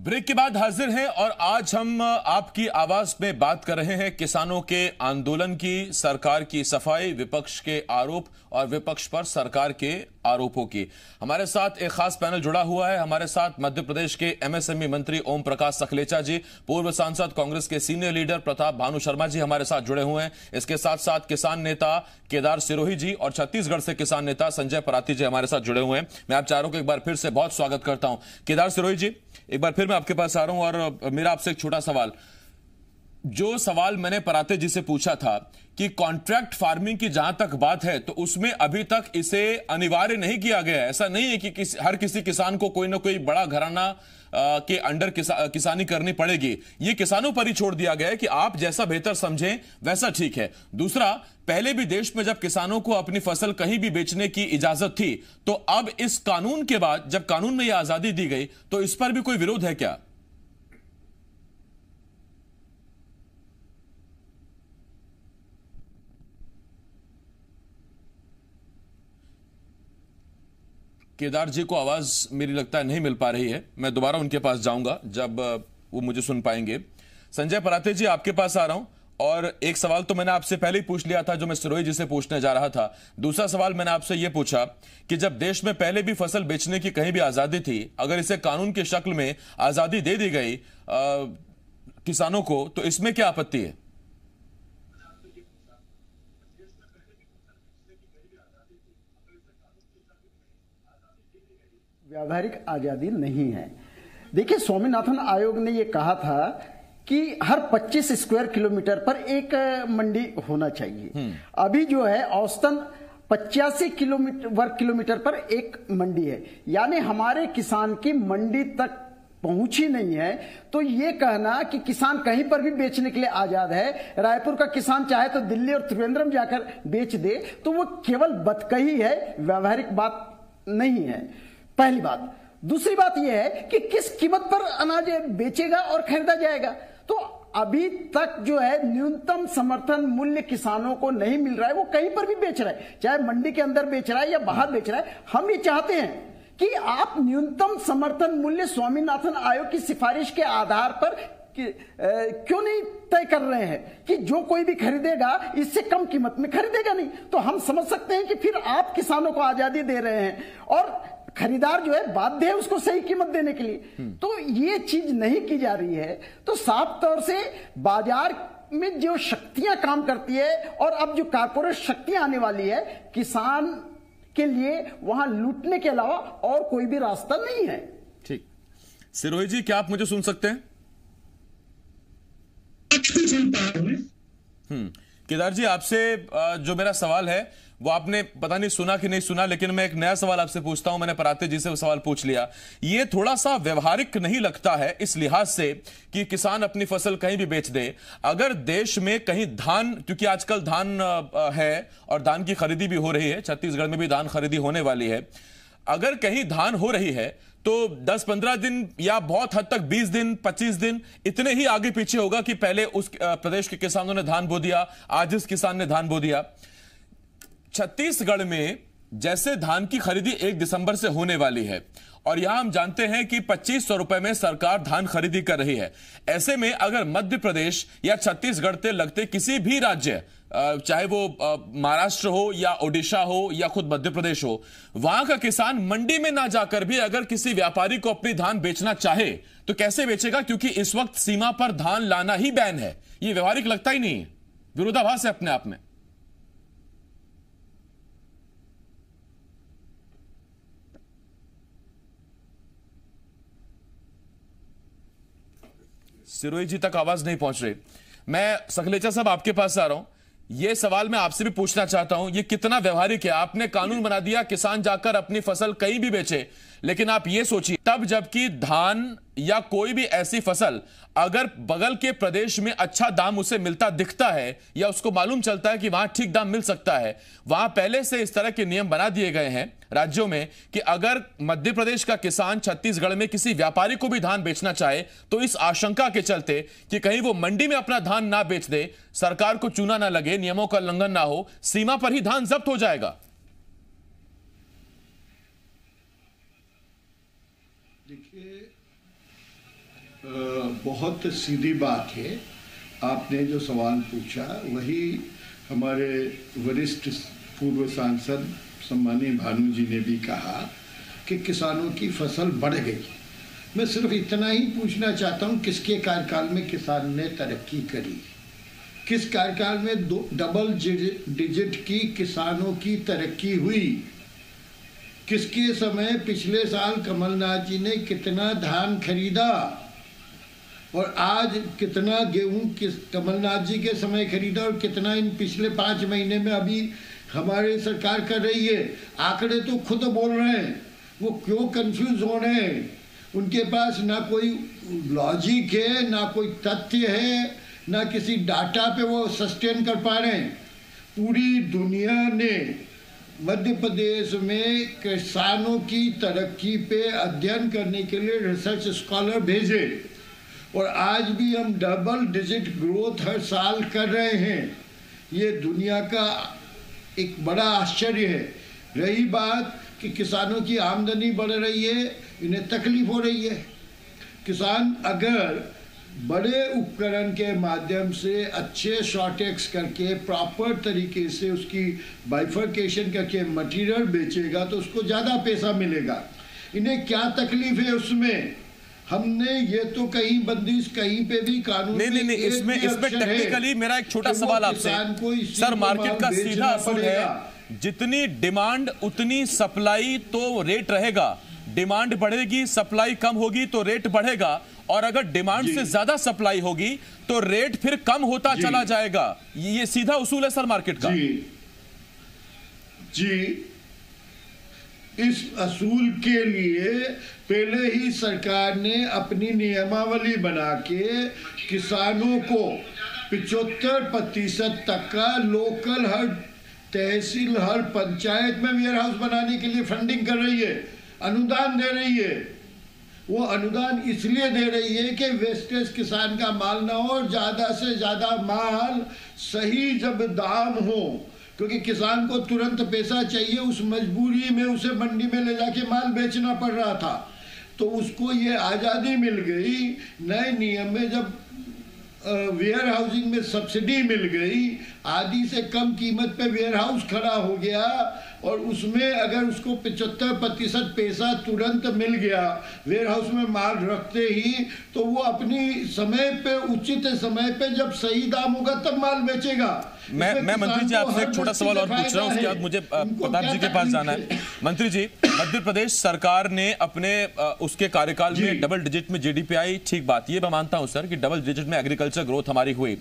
ब्रेक के बाद हाजिर हैं और आज हम आपकी आवाज में बात कर रहे हैं किसानों के आंदोलन की, सरकार की सफाई, विपक्ष के आरोप और विपक्ष पर सरकार के आरोपों की। हमारे साथ एक खास पैनल जुड़ा हुआ है। हमारे साथ मध्य प्रदेश के एमएसएमई मंत्री ओम प्रकाश सखलेचा जी, पूर्व सांसद कांग्रेस के सीनियर लीडर प्रताप भानु शर्मा जी हमारे साथ जुड़े हुए हैं। इसके साथ साथ किसान नेता केदार सिरोही जी और छत्तीसगढ़ से किसान नेता संजय पराती जी हमारे साथ जुड़े हुए हैं। मैं आप चारों को एक बार फिर से बहुत स्वागत करता हूं। केदार सिरोही जी, एक बार फिर मैं आपके पास आ रहा हूं और मेरा आपसे एक छोटा सवाल, जो सवाल मैंने पराते जी से पूछा था कि कॉन्ट्रैक्ट फार्मिंग की जहां तक बात है तो उसमें अभी तक इसे अनिवार्य नहीं किया गया है। ऐसा नहीं है कि हर किसी किसान को कोई ना कोई बड़ा घराना के अंडर किसानी करनी पड़ेगी। ये किसानों पर ही छोड़ दिया गया है कि आप जैसा बेहतर समझें वैसा ठीक है। दूसरा, पहले भी देश में जब किसानों को अपनी फसल कहीं भी बेचने की इजाजत थी, तो अब इस कानून के बाद जब कानून में यह आजादी दी गई तो इस पर भी कोई विरोध है क्या? केदार जी को आवाज मेरी लगता है नहीं मिल पा रही है। मैं दोबारा उनके पास जाऊंगा जब वो मुझे सुन पाएंगे। संजय पराते जी, आपके पास आ रहा हूं और एक सवाल तो मैंने आपसे पहले ही पूछ लिया था जो मैं सिरोही जी से पूछने जा रहा था। दूसरा सवाल मैंने आपसे यह पूछा कि जब देश में पहले भी फसल बेचने की कहीं भी आजादी थी, अगर इसे कानून की शक्ल में आजादी दे दी गई किसानों को, तो इसमें क्या आपत्ति है? व्यावहारिक आजादी नहीं है। देखिए, स्वामीनाथन आयोग ने यह कहा था कि हर 25 स्क्वायर किलोमीटर पर एक मंडी होना चाहिए। अभी जो है औसतन 85 वर्ग किलोमीटर पर एक मंडी है, यानी हमारे किसान की मंडी तक पहुंच ही नहीं है। तो ये कहना कि किसान कहीं पर भी बेचने के लिए आजाद है, रायपुर का किसान चाहे तो दिल्ली और त्रिवेंद्रम जाकर बेच दे, तो वो केवल बतकही है, व्यावहारिक बात नहीं है। पहली बात। दूसरी बात यह है कि किस कीमत पर अनाज बेचेगा और खरीदा जाएगा। तो अभी तक जो है न्यूनतम समर्थन मूल्य किसानों को नहीं मिल रहा है। वो कहीं पर भी बेच रहा है, चाहे मंडी के अंदर बेच रहा है या बाहर बेच रहा है। हम ये चाहते हैं कि आप न्यूनतम समर्थन मूल्य स्वामीनाथन आयोग की सिफारिश के आधार पर क्यों नहीं तय कर रहे हैं कि जो कोई भी खरीदेगा इससे कम कीमत में खरीदेगा नहीं। तो हम समझ सकते हैं कि फिर आप किसानों को आजादी दे रहे हैं और खरीदार जो है बाध्य है उसको सही कीमत देने के लिए। तो ये चीज नहीं की जा रही है। तो साफ तौर से बाजार में जो शक्तियां काम करती है और अब जो कारपोरेट शक्तियां आने वाली है, किसान के लिए वहां लूटने के अलावा और कोई भी रास्ता नहीं है। ठीक। सिरोही जी, क्या आप मुझे सुन सकते हैं? केदार जी, आपसे जो मेरा सवाल है वो आपने पता नहीं सुना कि नहीं सुना, लेकिन मैं एक नया सवाल आपसे पूछता हूं। मैंने पराते जी से वो सवाल पूछ लिया। ये थोड़ा सा व्यवहारिक नहीं लगता है इस लिहाज से कि किसान अपनी फसल कहीं भी बेच दे। अगर देश में कहीं धान, क्योंकि आजकल धान है और धान की खरीदी भी हो रही है, छत्तीसगढ़ में भी धान खरीदी होने वाली है, अगर कहीं धान हो रही है तो 10-15 दिन या बहुत हद तक 20 दिन 25 दिन इतने ही आगे पीछे होगा कि पहले उस प्रदेश के किसानों ने धान बो दिया, आज इस किसान ने धान बो दिया। छत्तीसगढ़ में जैसे धान की खरीदी 1 दिसंबर से होने वाली है और यहां हम जानते हैं कि 2500 रुपए में सरकार धान खरीदी कर रही है। ऐसे में अगर मध्य प्रदेश या छत्तीसगढ़ से लगते किसी भी राज्य, चाहे वो महाराष्ट्र हो या ओडिशा हो या खुद मध्य प्रदेश हो, वहां का किसान मंडी में ना जाकर भी अगर किसी व्यापारी को अपनी धान बेचना चाहे तो कैसे बेचेगा? क्योंकि इस वक्त सीमा पर धान लाना ही बैन है। यह व्यवहारिक लगता ही नहीं है, विरोधाभास है अपने आप में। सिरोही जी तक आवाज नहीं पहुंच रही। मैं सखलेचा साहब आपके पास आ रहा हूं। यह सवाल मैं आपसे भी पूछना चाहता हूं, यह कितना व्यवहारिक है? आपने कानून बना दिया किसान जाकर अपनी फसल कहीं भी बेचे, लेकिन आप यह सोचिए तब जबकि धान या कोई भी ऐसी फसल अगर बगल के प्रदेश में अच्छा दाम उसे मिलता दिखता है या उसको मालूम चलता है कि वहां ठीक दाम मिल सकता है, वहां पहले से इस तरह के नियम बना दिए गए हैं राज्यों में कि अगर मध्य प्रदेश का किसान छत्तीसगढ़ में किसी व्यापारी को भी धान बेचना चाहे तो इस आशंका के चलते कि कहीं वो मंडी में अपना धान ना बेच दे, सरकार को चूना ना लगे, नियमों का उल्लंघन ना हो, सीमा पर ही धान जब्त हो जाएगा। देखिए, बहुत सीधी बात है। आपने जो सवाल पूछा वही हमारे वरिष्ठ पूर्व सांसद सम्मानीय भानु जी ने भी कहा कि किसानों की फसल बढ़ गई। मैं सिर्फ इतना ही पूछना चाहता हूँ, किसके कार्यकाल में किसान ने तरक्की करी? किस कार्यकाल में डबल डिजिट की किसानों की तरक्की हुई? किसके समय पिछले साल कमलनाथ जी ने कितना धान खरीदा और आज कितना गेहूं किस कमलनाथ जी के समय खरीदा और कितना इन पिछले 5 महीने में अभी हमारी सरकार कर रही है? आंकड़े तो खुद बोल रहे हैं। वो क्यों कंफ्यूज हो रहे हैं? उनके पास ना कोई लॉजिक है, ना कोई तथ्य है, ना किसी डाटा पे वो सस्टेन कर पा रहे हैं। पूरी दुनिया ने मध्य प्रदेश में किसानों की तरक्की पे अध्ययन करने के लिए रिसर्च स्कॉलर भेजे और आज भी हम डबल डिजिट ग्रोथ हर साल कर रहे हैं। ये दुनिया का एक बड़ा आश्चर्य है। रही बात कि किसानों की आमदनी बढ़ रही है, इन्हें तकलीफ हो रही है। किसान अगर बड़े उपकरण के माध्यम से अच्छे शॉर्टेक्स करके प्रॉपर तरीके से उसकी बाइफर्केशन करके मटेरियल बेचेगा तो उसको ज़्यादा पैसा मिलेगा। इन्हें क्या तकलीफ है उसमें? हमने ये तो कहीं बंदिश कहीं पे भी कानून नहीं इसमें टेक्निकली मेरा एक छोटा सवाल आपसे सर, मार्केट का सीधा असूल है जितनी डिमांड उतनी सप्लाई, तो रेट रहेगा। डिमांड बढ़ेगी, सप्लाई कम होगी तो रेट बढ़ेगा, और अगर डिमांड से ज्यादा सप्लाई होगी तो रेट फिर कम होता चला जाएगा। ये सीधा उसूल है सर मार्केट का। जी, इस असूल के लिए पहले ही सरकार ने अपनी नियमावली बना के किसानों को 75% तक का लोकल हर तहसील हर पंचायत में वेयर हाउस बनाने के लिए फंडिंग कर रही है, अनुदान दे रही है। वो अनुदान इसलिए दे रही है कि वेस्टेज किसान का माल ना हो और ज़्यादा से ज़्यादा माल सही जब दाम हो, क्योंकि किसान को तुरंत पैसा चाहिए। उस मजबूरी में उसे मंडी में ले जाके माल बेचना पड़ रहा था, तो उसको ये आज़ादी मिल गई। नए नियम में जब वेयर हाउसिंग में सब्सिडी मिल गई, आधी से कम कीमत पे वेयर हाउस खड़ा हो गया और उसमें अगर उसको 75% पैसा तुरंत मिल गया वेयर हाउस में माल रखते ही, तो वो अपनी समय पे उचित समय पे जब सही दाम होगा तब माल बेचेगा। मैं मंत्री जी आपसे एक छोटा सवाल और पूछ रहा हूं, उसके बाद मुझे प्रताप जी के पास जाना है। मंत्री जी, मध्य प्रदेश सरकार ने अपने उसके कार्यकाल में डबल डिजिट में जीडीपी आई, ठीक बात, ये मैं मानता हूं सर कि डबल डिजिट में एग्रीकल्चर ग्रोथ हमारी हुई।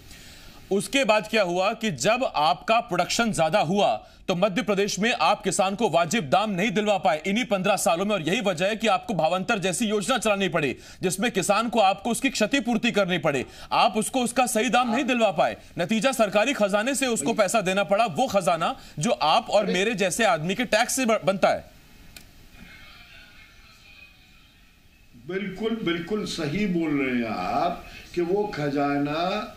उसके बाद क्या हुआ कि जब आपका प्रोडक्शन ज्यादा हुआ तो मध्य प्रदेश में आप किसान को वाजिब दाम नहीं दिलवा पाए इन्हीं 15 सालों में, और यही वजह है कि आपको भावांतर जैसी योजना चलानी पड़ी जिसमें किसान को आपको उसकी क्षतिपूर्ति करनी पड़े। आप उसको उसका सही दाम नहीं दिलवा पाए, नतीजा सरकारी खजाने से उसको पैसा देना पड़ा, वो खजाना जो आप और मेरे जैसे आदमी के टैक्स से बनता है। बिल्कुल बिल्कुल सही बोल रहे हैं आप कि वो खजाना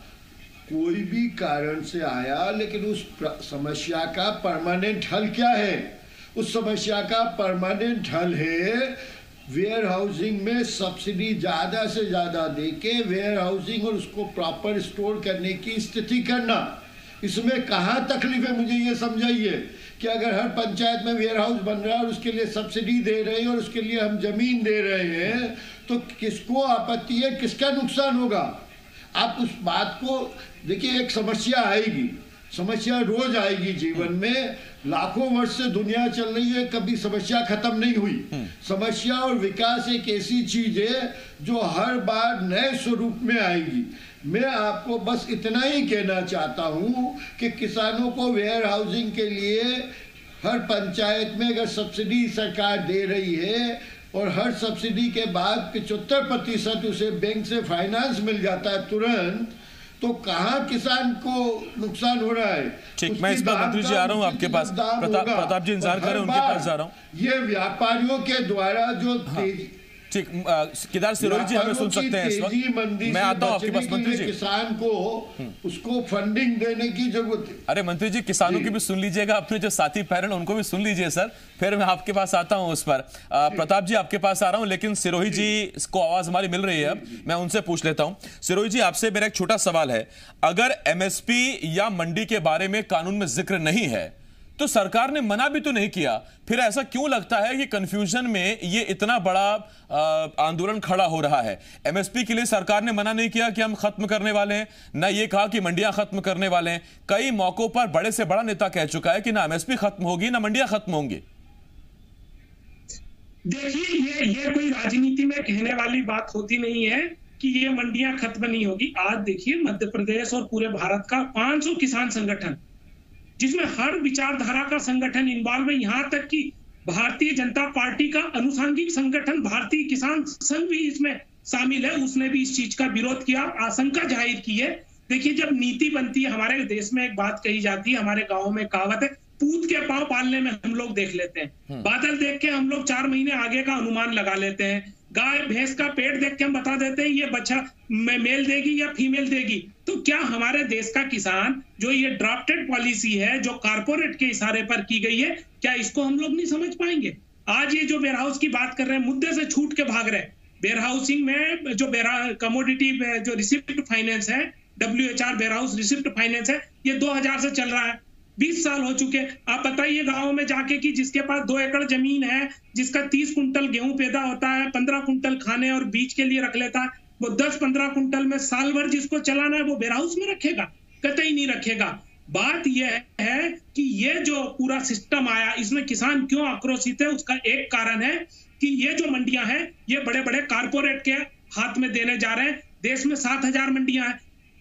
कोई भी कारण से आया, लेकिन उस समस्या का परमानेंट हल क्या है? उस समस्या का परमानेंट हल है वेयर हाउसिंग में सब्सिडी ज़्यादा से ज़्यादा देके वेयर हाउसिंग और उसको प्रॉपर स्टोर करने की स्थिति करना। इसमें कहाँ तकलीफ है मुझे ये समझाइए कि अगर हर पंचायत में वेयर हाउस बन रहा है और उसके लिए सब्सिडी दे रहे हैं और उसके लिए हम जमीन दे रहे हैं, तो किसको आपत्ति है, किसका नुकसान होगा? आप उस बात को देखिए। एक समस्या आएगी, समस्या रोज आएगी जीवन में, लाखों वर्ष से दुनिया चल रही है, कभी समस्या खत्म नहीं हुई। समस्या और विकास एक ऐसी चीज है जो हर बार नए स्वरूप में आएगी। मैं आपको बस इतना ही कहना चाहता हूं कि किसानों को वेयर हाउसिंग के लिए हर पंचायत में अगर सब्सिडी सरकार दे रही है और हर सब्सिडी के बाद 75% उसे बैंक से फाइनेंस मिल जाता है तुरंत, तो कहाँ किसान को नुकसान हो रहा है? ठीक, मैं इस पर मंत्री जी आ रहा हूँ आपके पास। प्रताप जी इंतजार करें, उनके पास जा रहा हूँ। ये व्यापारियों के द्वारा जो ठीक, केदार सिरोही जी हमें सुन सकते हैं इस वक्त। मैं आता हूं आपके पास मंत्री जी। किसान को उसको फंडिंग देने की जरूरत है। अरे मंत्री जी, किसानों की भी सुन लीजिएगा, अपने जो साथी पैरल उनको भी सुन लीजिए सर, फिर मैं आपके पास आता हूं उस पर। प्रताप जी आपके पास आ रहा हूं, लेकिन सिरोही जी को आवाज हमारी मिल रही है, अब मैं उनसे पूछ लेता हूं। सिरोही जी, आपसे मेरा एक छोटा सवाल है, अगर एमएसपी या मंडी के बारे में कानून में जिक्र नहीं है तो सरकार ने मना भी तो नहीं किया, फिर ऐसा क्यों लगता है कि कंफ्यूजन में ये इतना बड़ा आंदोलन खड़ा हो रहा है? एमएसपी के लिए सरकार ने मना नहीं किया कि हम खत्म करने वाले हैं, ना ये कहा कि मंडियां खत्म करने वाले हैं। कई मौकों पर बड़े से बड़ा नेता कह चुका है कि ना एमएसपी खत्म होगी ना मंडियां खत्म होंगी। देखिए, ये कोई राजनीति में कहने वाली बात होती नहीं है कि ये मंडियां खत्म नहीं होगी। आज देखिए, मध्य प्रदेश और पूरे भारत का 500 किसान संगठन, जिसमें हर विचारधारा का संगठन इन्वॉल्व है, यहां तक कि भारतीय जनता पार्टी का अनुसांगिक संगठन भारतीय किसान संघ भी इसमें शामिल है, उसने भी इस चीज का विरोध किया, आशंका जाहिर की है। देखिए, जब नीति बनती है, हमारे देश में एक बात कही जाती है, हमारे गाँव में कहावत है, पूत के पांव पालने में हम लोग देख लेते हैं, बादल देख के हम लोग 4 महीने आगे का अनुमान लगा लेते हैं, गाय भैंस का पेट देख के हम बता देते हैं ये बच्चा मेल देगी या फीमेल देगी। तो क्या हमारे देश का किसान, जो ये ड्राफ्टेड पॉलिसी है जो कारपोरेट के इशारे पर की गई है, क्या इसको हम लोग नहीं समझ पाएंगे? आज ये जो वेयरहाउस की बात कर रहे हैं, मुद्दे से छूट के भाग रहे हैं। वेयरहाउसिंग में जो कमोडिटी जो रिसिप्ट फाइनेंस है, WHR वेयरहाउस रिसिप्ट फाइनेंस है, ये 2000 से चल रहा है, 20 साल हो चुके। आप बताइए गांव में जाके कि जिसके पास 2 एकड़ जमीन है, जिसका 30 कुंटल गेहूं पैदा होता है, 15 कुंटल खाने और बीज के लिए रख लेता है, वो 10-15 कुंटल में साल भर जिसको चलाना है वो वेयरहाउस में रखेगा? कतई नहीं रखेगा। बात यह है कि ये जो पूरा सिस्टम आया, इसमें किसान क्यों आक्रोशित है? उसका एक कारण है कि ये जो मंडियां हैं, ये बड़े बड़े कारपोरेट के हाथ में देने जा रहे हैं। देश में 7000 मंडियां हैं,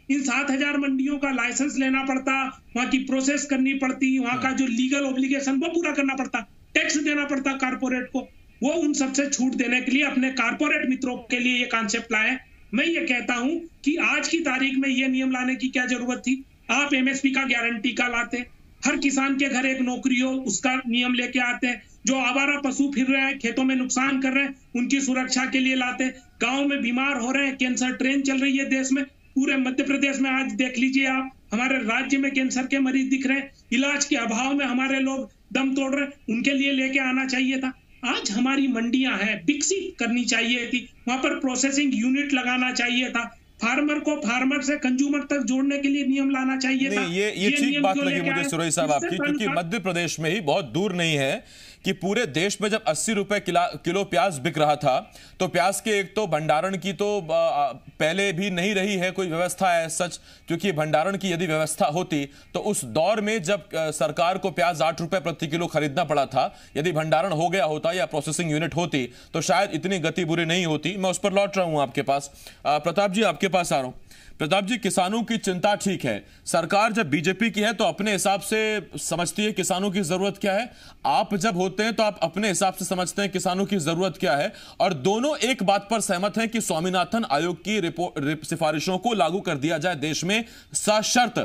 इन 7000 मंडियों का लाइसेंस लेना पड़ता, वहां की प्रोसेस करनी पड़ती, वहां का जो लीगल ऑब्लिगेशन वो पूरा करना पड़ता, टैक्स देना पड़ता कारपोरेट को। वो उन सबसे छूट देने के लिए अपने कारपोरेट मित्रों के लिए ये कॉन्सेप्ट लाए। मैं ये कहता हूं कि आज की तारीख में ये नियम लाने की क्या जरूरत थी? आप एमएसपी का गारंटी का लाते, हर किसान के घर एक नौकरी हो उसका नियम लेके आते हैं, जो आवारा पशु फिर रहे हैं, खेतों में नुकसान कर रहे हैं, उनकी सुरक्षा के लिए लाते, गाँव में बीमार हो रहे हैं, कैंसर ट्रेन चल रही है देश में, पूरे मध्य प्रदेश में आज देख लीजिए आप, हमारे राज्य में कैंसर के मरीज दिख रहे हैं, इलाज के अभाव में हमारे लोग दम तोड़ रहे हैं, उनके लिए लेके आना चाहिए था। आज हमारी मंडियां हैं, विकसित करनी चाहिए थी, वहां पर प्रोसेसिंग यूनिट लगाना चाहिए था, फार्मर को फार्मर से कंज्यूमर तक जोड़ने के लिए नियम लाना चाहिए था। ये ठीक बात लगी मुझे सिरोही साहब आपकी, क्योंकि मध्य प्रदेश में ही बहुत दूर नहीं है कि पूरे देश में जब 80 रुपए किलो प्याज बिक रहा था, तो प्याज के एक तो भंडारण की तो पहले भी नहीं रही है कोई व्यवस्था है सच, क्योंकि भंडारण की यदि व्यवस्था होती तो उस दौर में जब सरकार को प्याज 8 रुपए प्रति किलो खरीदना पड़ा था, यदि भंडारण हो गया होता या प्रोसेसिंग यूनिट होती तो शायद इतनी गति बुरी नहीं होती। मैं उस पर लौट रहा हूं आपके पास। प्रताप जी आपके पास आ रहा हूं। प्रताप जी, किसानों की चिंता ठीक है, सरकार जब बीजेपी की है तो अपने हिसाब से समझती है किसानों की जरूरत क्या है, आप जब होते हैं तो आप अपने हिसाब से समझते हैं किसानों की जरूरत क्या है, और दोनों एक बात पर सहमत हैं कि स्वामीनाथन आयोग की सिफारिशों को लागू कर दिया जाए देश में सशर्त,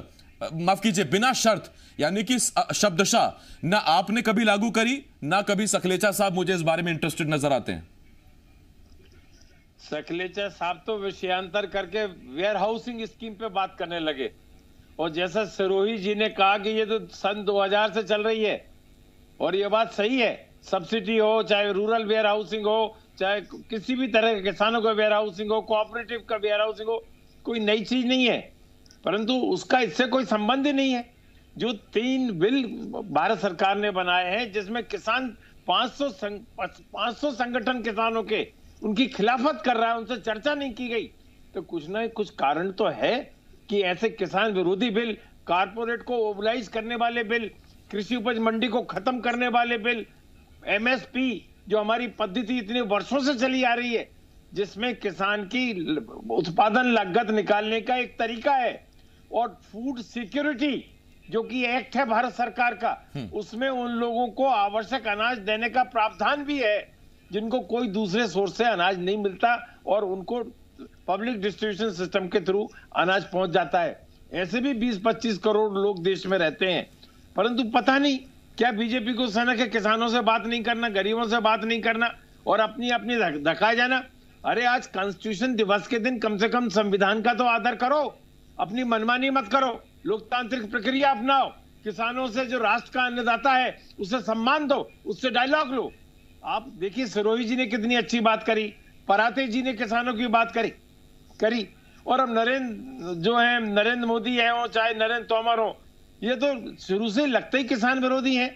माफ कीजिए बिना शर्त, यानी कि शब्दशः। ना आपने कभी लागू करी, ना कभी सकलेचा साहब मुझे इस बारे में इंटरेस्टेड नजर आते हैं। सकलेचा साहब तो विषयांतर करके वेयर हाउसिंग स्कीम पे बात करने लगे, और जैसा सिरोही जी ने कहा कि ये तो सन 2000 से चल रही है, और ये बात सही है, सब्सिडी हो, चाहे रूरल वेयर हाउसिंग हो, चाहे किसी भी तरह के किसानों का वेयर हाउसिंग हो, कोऑपरेटिव का वेयर हाउसिंग हो, कोई नई चीज नहीं है, परंतु उसका इससे कोई संबंध ही नहीं है। जो 3 बिल भारत सरकार ने बनाए हैं जिसमें किसान 500 संगठन किसानों के उनकी खिलाफत कर रहा है, उनसे चर्चा नहीं की गई, तो कुछ ना कुछ कारण तो है कि ऐसे किसान विरोधी बिल, कारपोरेट को ओबलाइज करने वाले बिल, कृषि उपज मंडी को खत्म करने वाले बिल, एमएसपी जो हमारी पद्धति इतने वर्षों से चली आ रही है, जिसमें किसान की उत्पादन लागत निकालने का एक तरीका है, और फूड सिक्योरिटी जो कि एक्ट है भारत सरकार का, उसमें उन लोगों को आवश्यक अनाज देने का प्रावधान भी है जिनको कोई दूसरे सोर्स से अनाज नहीं मिलता, और उनको पब्लिक डिस्ट्रीब्यूशन सिस्टम के थ्रू अनाज पहुंच जाता है। ऐसे भी 20-25 करोड़ लोग देश में रहते हैं, परंतु पता नहीं क्या बीजेपी को सनक है किसानों से बात नहीं करना, गरीबों से बात नहीं करना, और अपनी अपनी धकाए जाना। अरे आज कॉन्स्टिट्यूशन दिवस के दिन कम से कम संविधान का तो आदर करो, अपनी मनमानी मत करो, लोकतांत्रिक प्रक्रिया अपनाओ, किसानों से जो राष्ट्र का अन्नदाता है उसे सम्मान दो, उससे डायलॉग लो। आप देखिए सिरोही जी ने कितनी अच्छी बात करी, पराते जी ने किसानों की बात करी और अब नरेंद्र मोदी है हो चाहे नरेंद्र तोमर हो, ये तो शुरू से लगते ही किसान विरोधी हैं।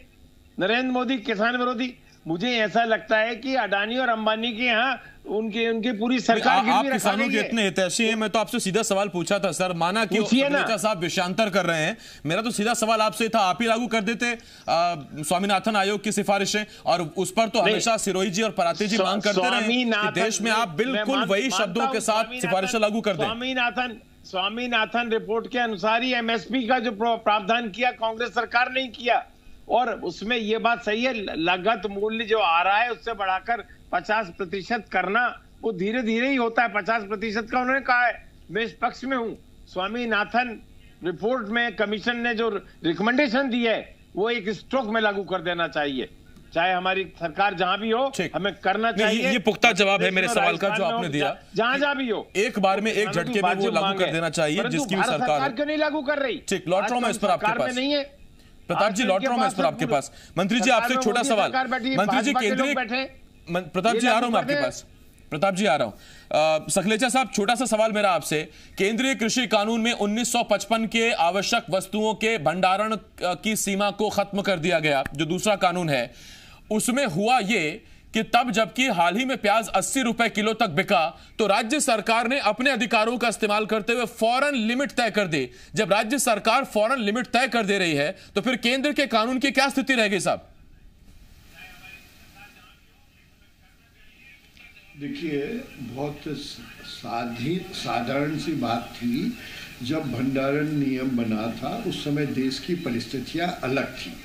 नरेंद्र मोदी किसान विरोधी। मुझे ऐसा लगता है कि अडानी और अंबानी के यहाँ उनकी पूरी सरकार आप किसानों के इतने हितैषी हैं। मैं तो आपसे सीधा सवाल पूछा था सर, माना कि सखलेचा साहब विषयांतर कर रहे हैं, मेरा तो सीधा सवाल आपसे था, आप ही लागू कर देते स्वामीनाथन आयोग की सिफारिशें, और उस पर तो हमेशा सिरोही जी और पराते जी मांग करते रहे कि देश में आप बिल्कुल वही शब्दों के साथ सिफारिशें लागू कर दें। स्वामीनाथन रिपोर्ट के अनुसार ही एमएसपी का जो प्रावधान किया कांग्रेस सरकार ने किया, और उसमें ये बात सही है, लागत मूल्य जो आ रहा है उससे बढ़ाकर 50% करना वो धीरे धीरे ही होता है। 50% का उन्होंने कहा है, मैं इस पक्ष में हूं। स्वामीनाथन रिपोर्ट में कमीशन ने जो रिकमेंडेशन दी है वो एक स्ट्रोक में लागू कर देना चाहिए, चाहे हमारी सरकार जहां भी हो, हमें करना चाहिए। ये पुख्ता जवाब है मेरे सवाल का जो आपने दिया, जहां भी हो एक बार में एक झटके में वो लागू कर देना चाहिए, जिसकी भी सरकार क्यों नहीं लागू कर रही। ठीक, लौट रहा हूं मैं इस पर आपके पास, नहीं है प्रताप जी लौट रहा हूं मैं इस पर आपके पास। मंत्री जी आपसे एक छोटा सवाल, मंत्री जी केंद्रीय, प्रताप जी आ रहा हूं मैं आपके पास, प्रताप जी आ रहा हूं। सखलेचा साहब छोटा सा सवाल मेरा आपसे, केंद्रीय कृषि कानून में 1955 के आवश्यक वस्तुओं के भंडारण की सीमा को खत्म कर दिया गया, जो दूसरा कानून है, उसमें हुआ ये कि तब जबकि हाल ही में प्याज 80 रुपए किलो तक बिका तो राज्य सरकार ने अपने अधिकारों का इस्तेमाल करते हुए फौरन लिमिट तय कर दी। जब राज्य सरकार फौरन लिमिट तय कर दे रही है तो फिर केंद्र के कानून की क्या स्थिति रहेगी साहब? देखिए, बहुत साधारण सी बात थी। जब भंडारण नियम बना था उस समय देश की परिस्थितियां अलग थी,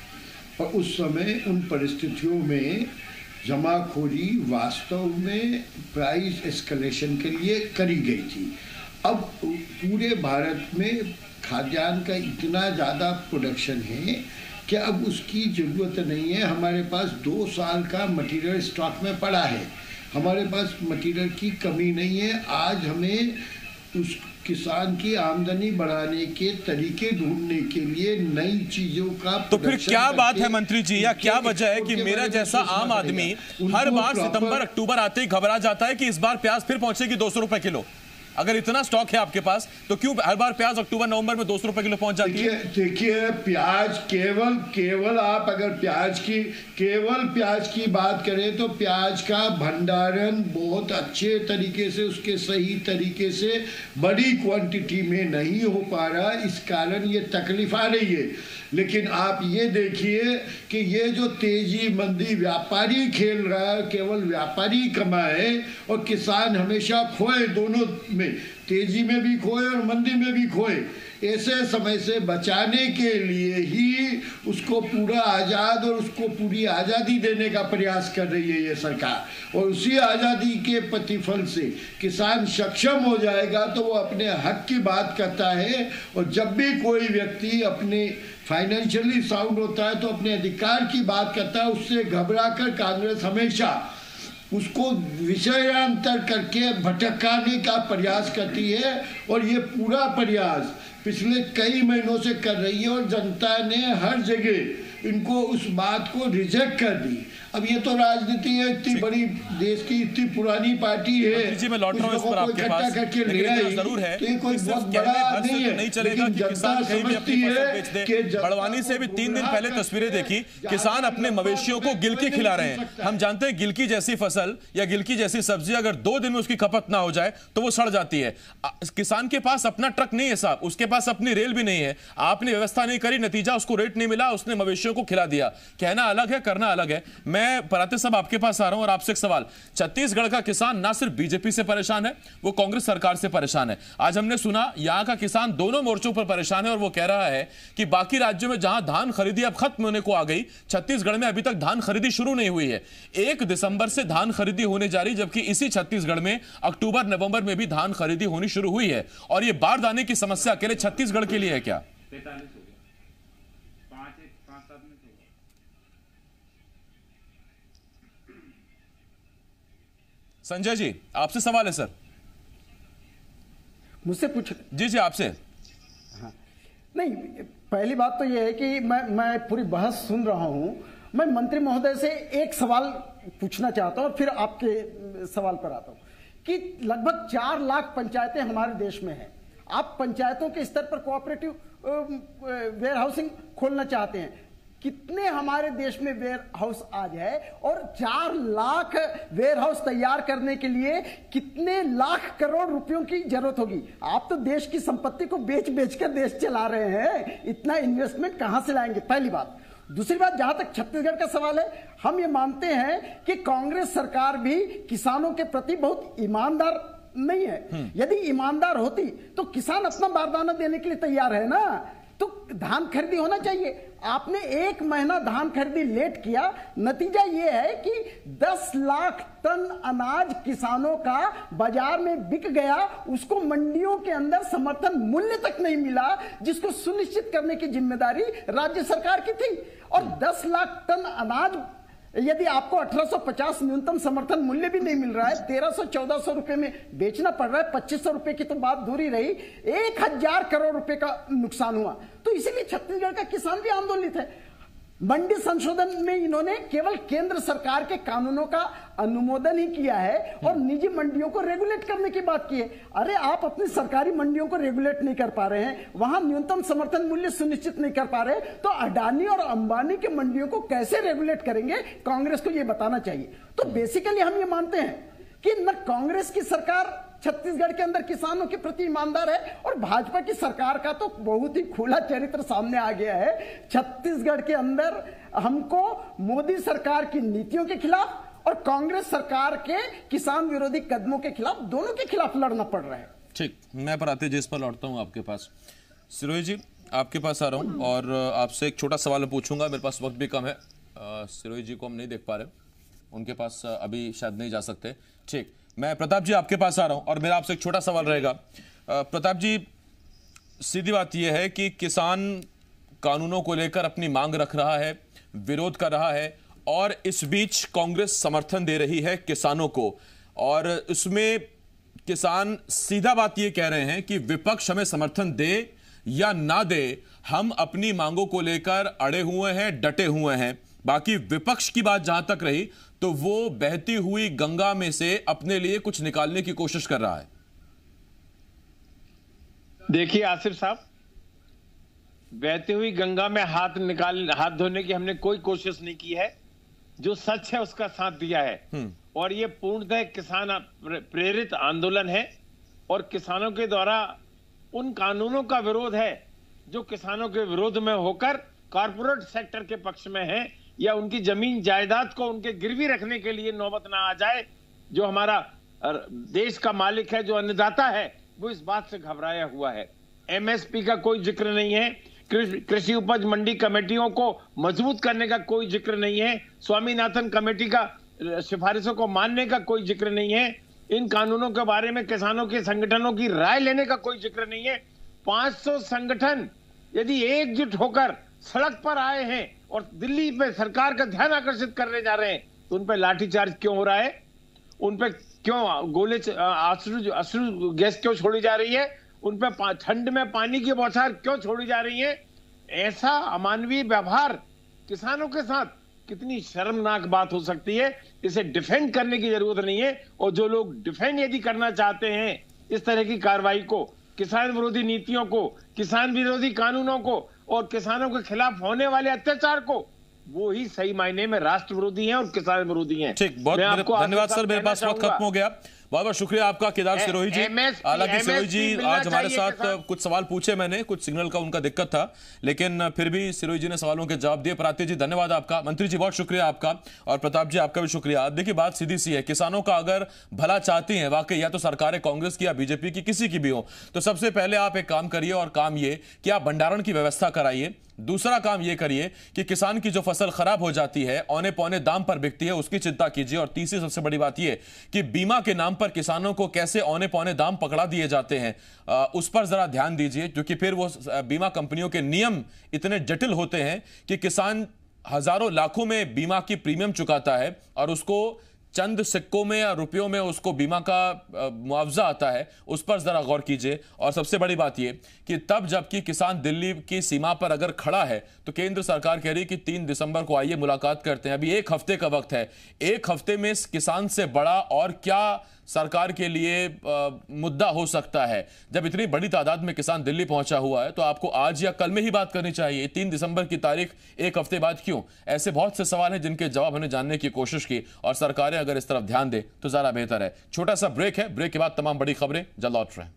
और उस समय उन परिस्थितियों में जमाखोरी वास्तव में प्राइस एस्केलेशन के लिए करी गई थी। अब पूरे भारत में खाद्यान्न का इतना ज़्यादा प्रोडक्शन है कि अब उसकी ज़रूरत नहीं है। हमारे पास 2 साल का मटेरियल स्टॉक में पड़ा है, हमारे पास मटेरियल की कमी नहीं है। आज हमें उस किसान की आमदनी बढ़ाने के तरीके ढूंढने के लिए नई चीजों का, तो फिर क्या बात है मंत्री जी, या क्या वजह है कि मेरा जैसा आम आदमी हर बार सितंबर अक्टूबर आते ही घबरा जाता है कि इस बार प्याज फिर पहुंचेगी 200 रुपए किलो? अगर इतना स्टॉक है आपके पास तो क्यों हर बार प्याज अक्टूबर नवंबर में 200 रुपए किलो पहुंच जाती है? देखिए, प्याज केवल आप अगर प्याज की बात करें तो प्याज का भंडारण बहुत अच्छे तरीके से, उसके सही तरीके से बड़ी क्वांटिटी में नहीं हो पा रहा, इस कारण ये तकलीफ आ रही है। लेकिन आप ये देखिए कि ये जो तेजी मंदी व्यापारी खेल रहा है, केवल व्यापारी कमाए और किसान हमेशा खोए, दोनों में, तेजी में भी खोए और मंदी में भी खोए। ऐसे समय से बचाने के लिए ही उसको पूरा आज़ाद और उसको पूरी आज़ादी देने का प्रयास कर रही है ये सरकार, और उसी आज़ादी के प्रतिफल से किसान सक्षम हो जाएगा तो वो अपने हक की बात करता है। और जब भी कोई व्यक्ति अपने फाइनेंशियली साउंड होता है तो अपने अधिकार की बात करता है, उससे घबराकर कांग्रेस हमेशा उसको विषयांतर करके भटकाने का प्रयास करती है, और ये पूरा प्रयास पिछले कई महीनों से कर रही है, और जनता ने हर जगह इनको उस बात को रिजेक्ट कर दी। अब ये तो राजनीति है, इतनी बड़ी देश की इतनी पुरानी पार्टी है, जी मैं लौट रहा हूं इस पर आपके पास, लेकिन जरूर है तो ये कोई बहुत बड़ा नहीं चलेगा कि किसान कहीं भी अपनी फसल बेच दे। बड़वानी से भी 3 दिन पहले तस्वीरें देखी, किसान अपने मवेशियों को गिलकी खिला रहे हैं। हम जानते हैं गिलकी जैसी फसल या गिलकी जैसी सब्जी अगर 2 दिन में उसकी खपत ना हो जाए तो वो सड़ जाती है। किसान के पास अपना ट्रक नहीं है साहब, उसके पास अपनी रेल भी नहीं है, आपने व्यवस्था नहीं करी, नतीजा उसको रेट नहीं मिला, उसने मवेशियों को खिला दिया। कहना अलग है, करना अलग है। मैं पराते साहब आपके पास आ रहा हूं और आपसे एक सवाल, छत्तीसगढ़ का किसान ना सिर्फ बीजेपी से परेशान है, वो कांग्रेस सरकार से परेशान है। आज हमने सुना यहां का किसान दोनों मोर्चों पर परेशान है, और वो कह रहा है कि बाकी राज्यों में जहां धान खरीदी अब खत्म होने को आ गई, छत्तीसगढ़ में अभी तक धान खरीदी शुरू नहीं हुई है। 1 दिसंबर से धान खरीदी होने जा रही, जबकि इसी छत्तीसगढ़ में अक्टूबर नवंबर में भी धान खरीदी होनी शुरू हुई है। और यह बारदाने की समस्या अकेले छत्तीसगढ़ के लिए है क्या? संजय जी आपसे सवाल है सर। मुझसे पूछ। जी जी आपसे। हाँ नहीं, पहली बात तो यह है कि मैं पूरी बहस सुन रहा हूं। मैं मंत्री महोदय से एक सवाल पूछना चाहता हूं और फिर आपके सवाल पर आता हूं कि लगभग 4 लाख पंचायतें हमारे देश में हैं। आप पंचायतों के स्तर पर कोऑपरेटिव वेयर हाउसिंग खोलना चाहते हैं। कितने हमारे देश में वेयर हाउस आज है और 4 लाख वेयर हाउस तैयार करने के लिए कितने लाख करोड़ रुपयों की जरूरत होगी? आप तो देश की संपत्ति को बेच बेच कर देश चला रहे हैं, इतना इन्वेस्टमेंट कहां से लाएंगे? पहली बात। दूसरी बात, जहां तक छत्तीसगढ़ का सवाल है, हम ये मानते हैं कि कांग्रेस सरकार भी किसानों के प्रति बहुत ईमानदार नहीं है। यदि ईमानदार होती तो किसान अपना बारदाना देने के लिए तैयार है ना। तो धान खरीदी होना चाहिए। आपने 1 महीना धान खरीदी लेट किया, नतीजा यह है कि 10 लाख टन अनाज किसानों का बाजार में बिक गया, उसको मंडियों के अंदर समर्थन मूल्य तक नहीं मिला, जिसको सुनिश्चित करने की जिम्मेदारी राज्य सरकार की थी। और 10 लाख टन अनाज यदि आपको 1850 न्यूनतम समर्थन मूल्य भी नहीं मिल रहा है, 1300-1400 रुपए में बेचना पड़ रहा है, 2500 रुपए की तो बात दूरी रही, 1000 करोड़ रुपए का नुकसान हुआ। तो इसीलिए छत्तीसगढ़ का किसान भी आंदोलित है। मंडी संशोधन में इन्होंने केवल केंद्र सरकार के कानूनों का अनुमोदन ही किया है और निजी मंडियों को रेगुलेट करने की बात की है। अरे आप अपनी सरकारी मंडियों को रेगुलेट नहीं कर पा रहे हैं, वहां न्यूनतम समर्थन मूल्य सुनिश्चित नहीं कर पा रहे, तो अडानी और अंबानी के मंडियों को कैसे रेगुलेट करेंगे? कांग्रेस को यह बताना चाहिए। तो बेसिकली हम ये मानते हैं कि न कांग्रेस की सरकार छत्तीसगढ़ के अंदर किसानों के प्रति ईमानदार है और भाजपा की सरकार का तो बहुत ही खुला चरित्र सामने आ गया है। छत्तीसगढ़ के अंदर हमको मोदी सरकार की नीतियों के खिलाफ और कांग्रेस सरकार के किसान विरोधी कदमों के खिलाफ, दोनों के खिलाफ लड़ना पड़ रहा है। ठीक, मैं प्रार्थी जी इस पर लौटता हूं आपके पास। सिरोही जी आपके पास आ रहा हूं और आपसे एक छोटा सवाल पूछूंगा, मेरे पास वक्त भी कम है। सिरोही जी को हम नहीं देख पा रहे, उनके पास अभी शायद नहीं जा सकते। ठीक, मैं प्रताप जी आपके पास आ रहा हूं और मेरा आपसे एक छोटा सवाल रहेगा। प्रताप जी, सीधी बात यह है कि किसान कानूनों को लेकर अपनी मांग रख रहा है, विरोध कर रहा है और इस बीच कांग्रेस समर्थन दे रही है किसानों को, और इसमें किसान सीधा बात यह कह रहे हैं कि विपक्ष हमें समर्थन दे या ना दे, हम अपनी मांगों को लेकर अड़े हुए हैं, डटे हुए हैं। बाकी विपक्ष की बात जहां तक रही तो वो बहती हुई गंगा में से अपने लिए कुछ निकालने की कोशिश कर रहा है। देखिए आसिफ साहब, बहती हुई गंगा में हाथ धोने की हमने कोई कोशिश नहीं की है। जो सच है उसका साथ दिया है और ये पूर्णतः किसान प्रेरित आंदोलन है और किसानों के द्वारा उन कानूनों का विरोध है जो किसानों के विरोध में होकर कॉर्पोरेट सेक्टर के पक्ष में है, या उनकी जमीन जायदाद को उनके गिरवी रखने के लिए नौबत ना आ जाए। जो हमारा देश का मालिक है, जो अन्नदाता है, वो इस बात से घबराया हुआ है। एमएसपी का कोई जिक्र नहीं है, कृषि उपज मंडी कमेटियों को मजबूत करने का कोई जिक्र नहीं है, स्वामीनाथन कमेटी का सिफारिशों को मानने का कोई जिक्र नहीं है, इन कानूनों के बारे में किसानों के संगठनों की राय लेने का कोई जिक्र नहीं है। 500 संगठन यदि एकजुट होकर सड़क पर आए हैं और दिल्ली पे सरकार का ध्यान आकर्षित करने जा रहे हैं, तो उन पे लाठीचार्ज क्यों हो रहा है? उन पे क्यों गोले अश्रु गैस क्यों छोड़ी जा रही है? उन पे ठंड में पानी की बौछार क्यों छोड़ी जा रही है? ऐसा अमानवीय व्यवहार किसानों के साथ कितनी शर्मनाक बात हो सकती है। इसे डिफेंड करने की जरूरत नहीं है, और जो लोग डिफेंड यदि करना चाहते हैं इस तरह की कार्रवाई को, किसान विरोधी नीतियों को, किसान विरोधी कानूनों को और किसानों के खिलाफ होने वाले अत्याचार को, वो ही सही मायने में राष्ट्र विरोधी हैं और किसान विरोधी हैं। ठीक, बहुत धन्यवाद सर, मेरे पास वक्त खत्म हो गया। बहुत बहुत शुक्रिया आपका केदार सिरोही जी। हालांकि सिरोही जी आज हमारे साथ कुछ सवाल पूछे मैंने, कुछ सिग्नल का उनका दिक्कत था, लेकिन फिर भी सिरोही जी ने सवालों के जवाब दिए। प्रार्थी जी धन्यवाद आपका, मंत्री जी बहुत शुक्रिया आपका, और प्रताप जी आपका भी शुक्रिया। देखिए बात सीधी सी है, किसानों का अगर भला चाहती हैं वाकई, या तो सरकारें कांग्रेस की या बीजेपी की किसी की भी हो, तो सबसे पहले आप एक काम करिए, और काम ये कि आप भंडारण की व्यवस्था कराइए। दूसरा काम यह करिए कि किसान की जो फसल खराब हो जाती है, औने पौने दाम पर बिकती है, उसकी चिंता कीजिए। और तीसरी सबसे बड़ी बात यह कि बीमा के नाम पर किसानों को कैसे औने पौने दाम पकड़ा दिए जाते हैं, उस पर जरा ध्यान दीजिए, क्योंकि फिर वो बीमा कंपनियों के नियम इतने जटिल होते हैं कि किसान हजारों लाखों में बीमा की प्रीमियम चुकाता है और उसको चंद सिक्कों में या रुपयों में उसको बीमा का मुआवजा आता है, उस पर जरा गौर कीजिए। और सबसे बड़ी बात यह कि तब जबकि किसान दिल्ली की सीमा पर अगर खड़ा है तो केंद्र सरकार कह रही है कि 3 दिसंबर को आइए मुलाकात करते हैं। अभी 1 हफ्ते का वक्त है। 1 हफ्ते में इस किसान से बड़ा और क्या सरकार के लिए मुद्दा हो सकता है? जब इतनी बड़ी तादाद में किसान दिल्ली पहुंचा हुआ है तो आपको आज या कल में ही बात करनी चाहिए। 3 दिसंबर की तारीख 1 हफ्ते बाद क्यों? ऐसे बहुत से सवाल हैं जिनके जवाब हमने जानने की कोशिश की, और सरकारें अगर इस तरफ ध्यान दे तो ज्यादा बेहतर है। छोटा सा ब्रेक है, ब्रेक के बाद तमाम बड़ी खबरें जल्द लौट रहे हैं।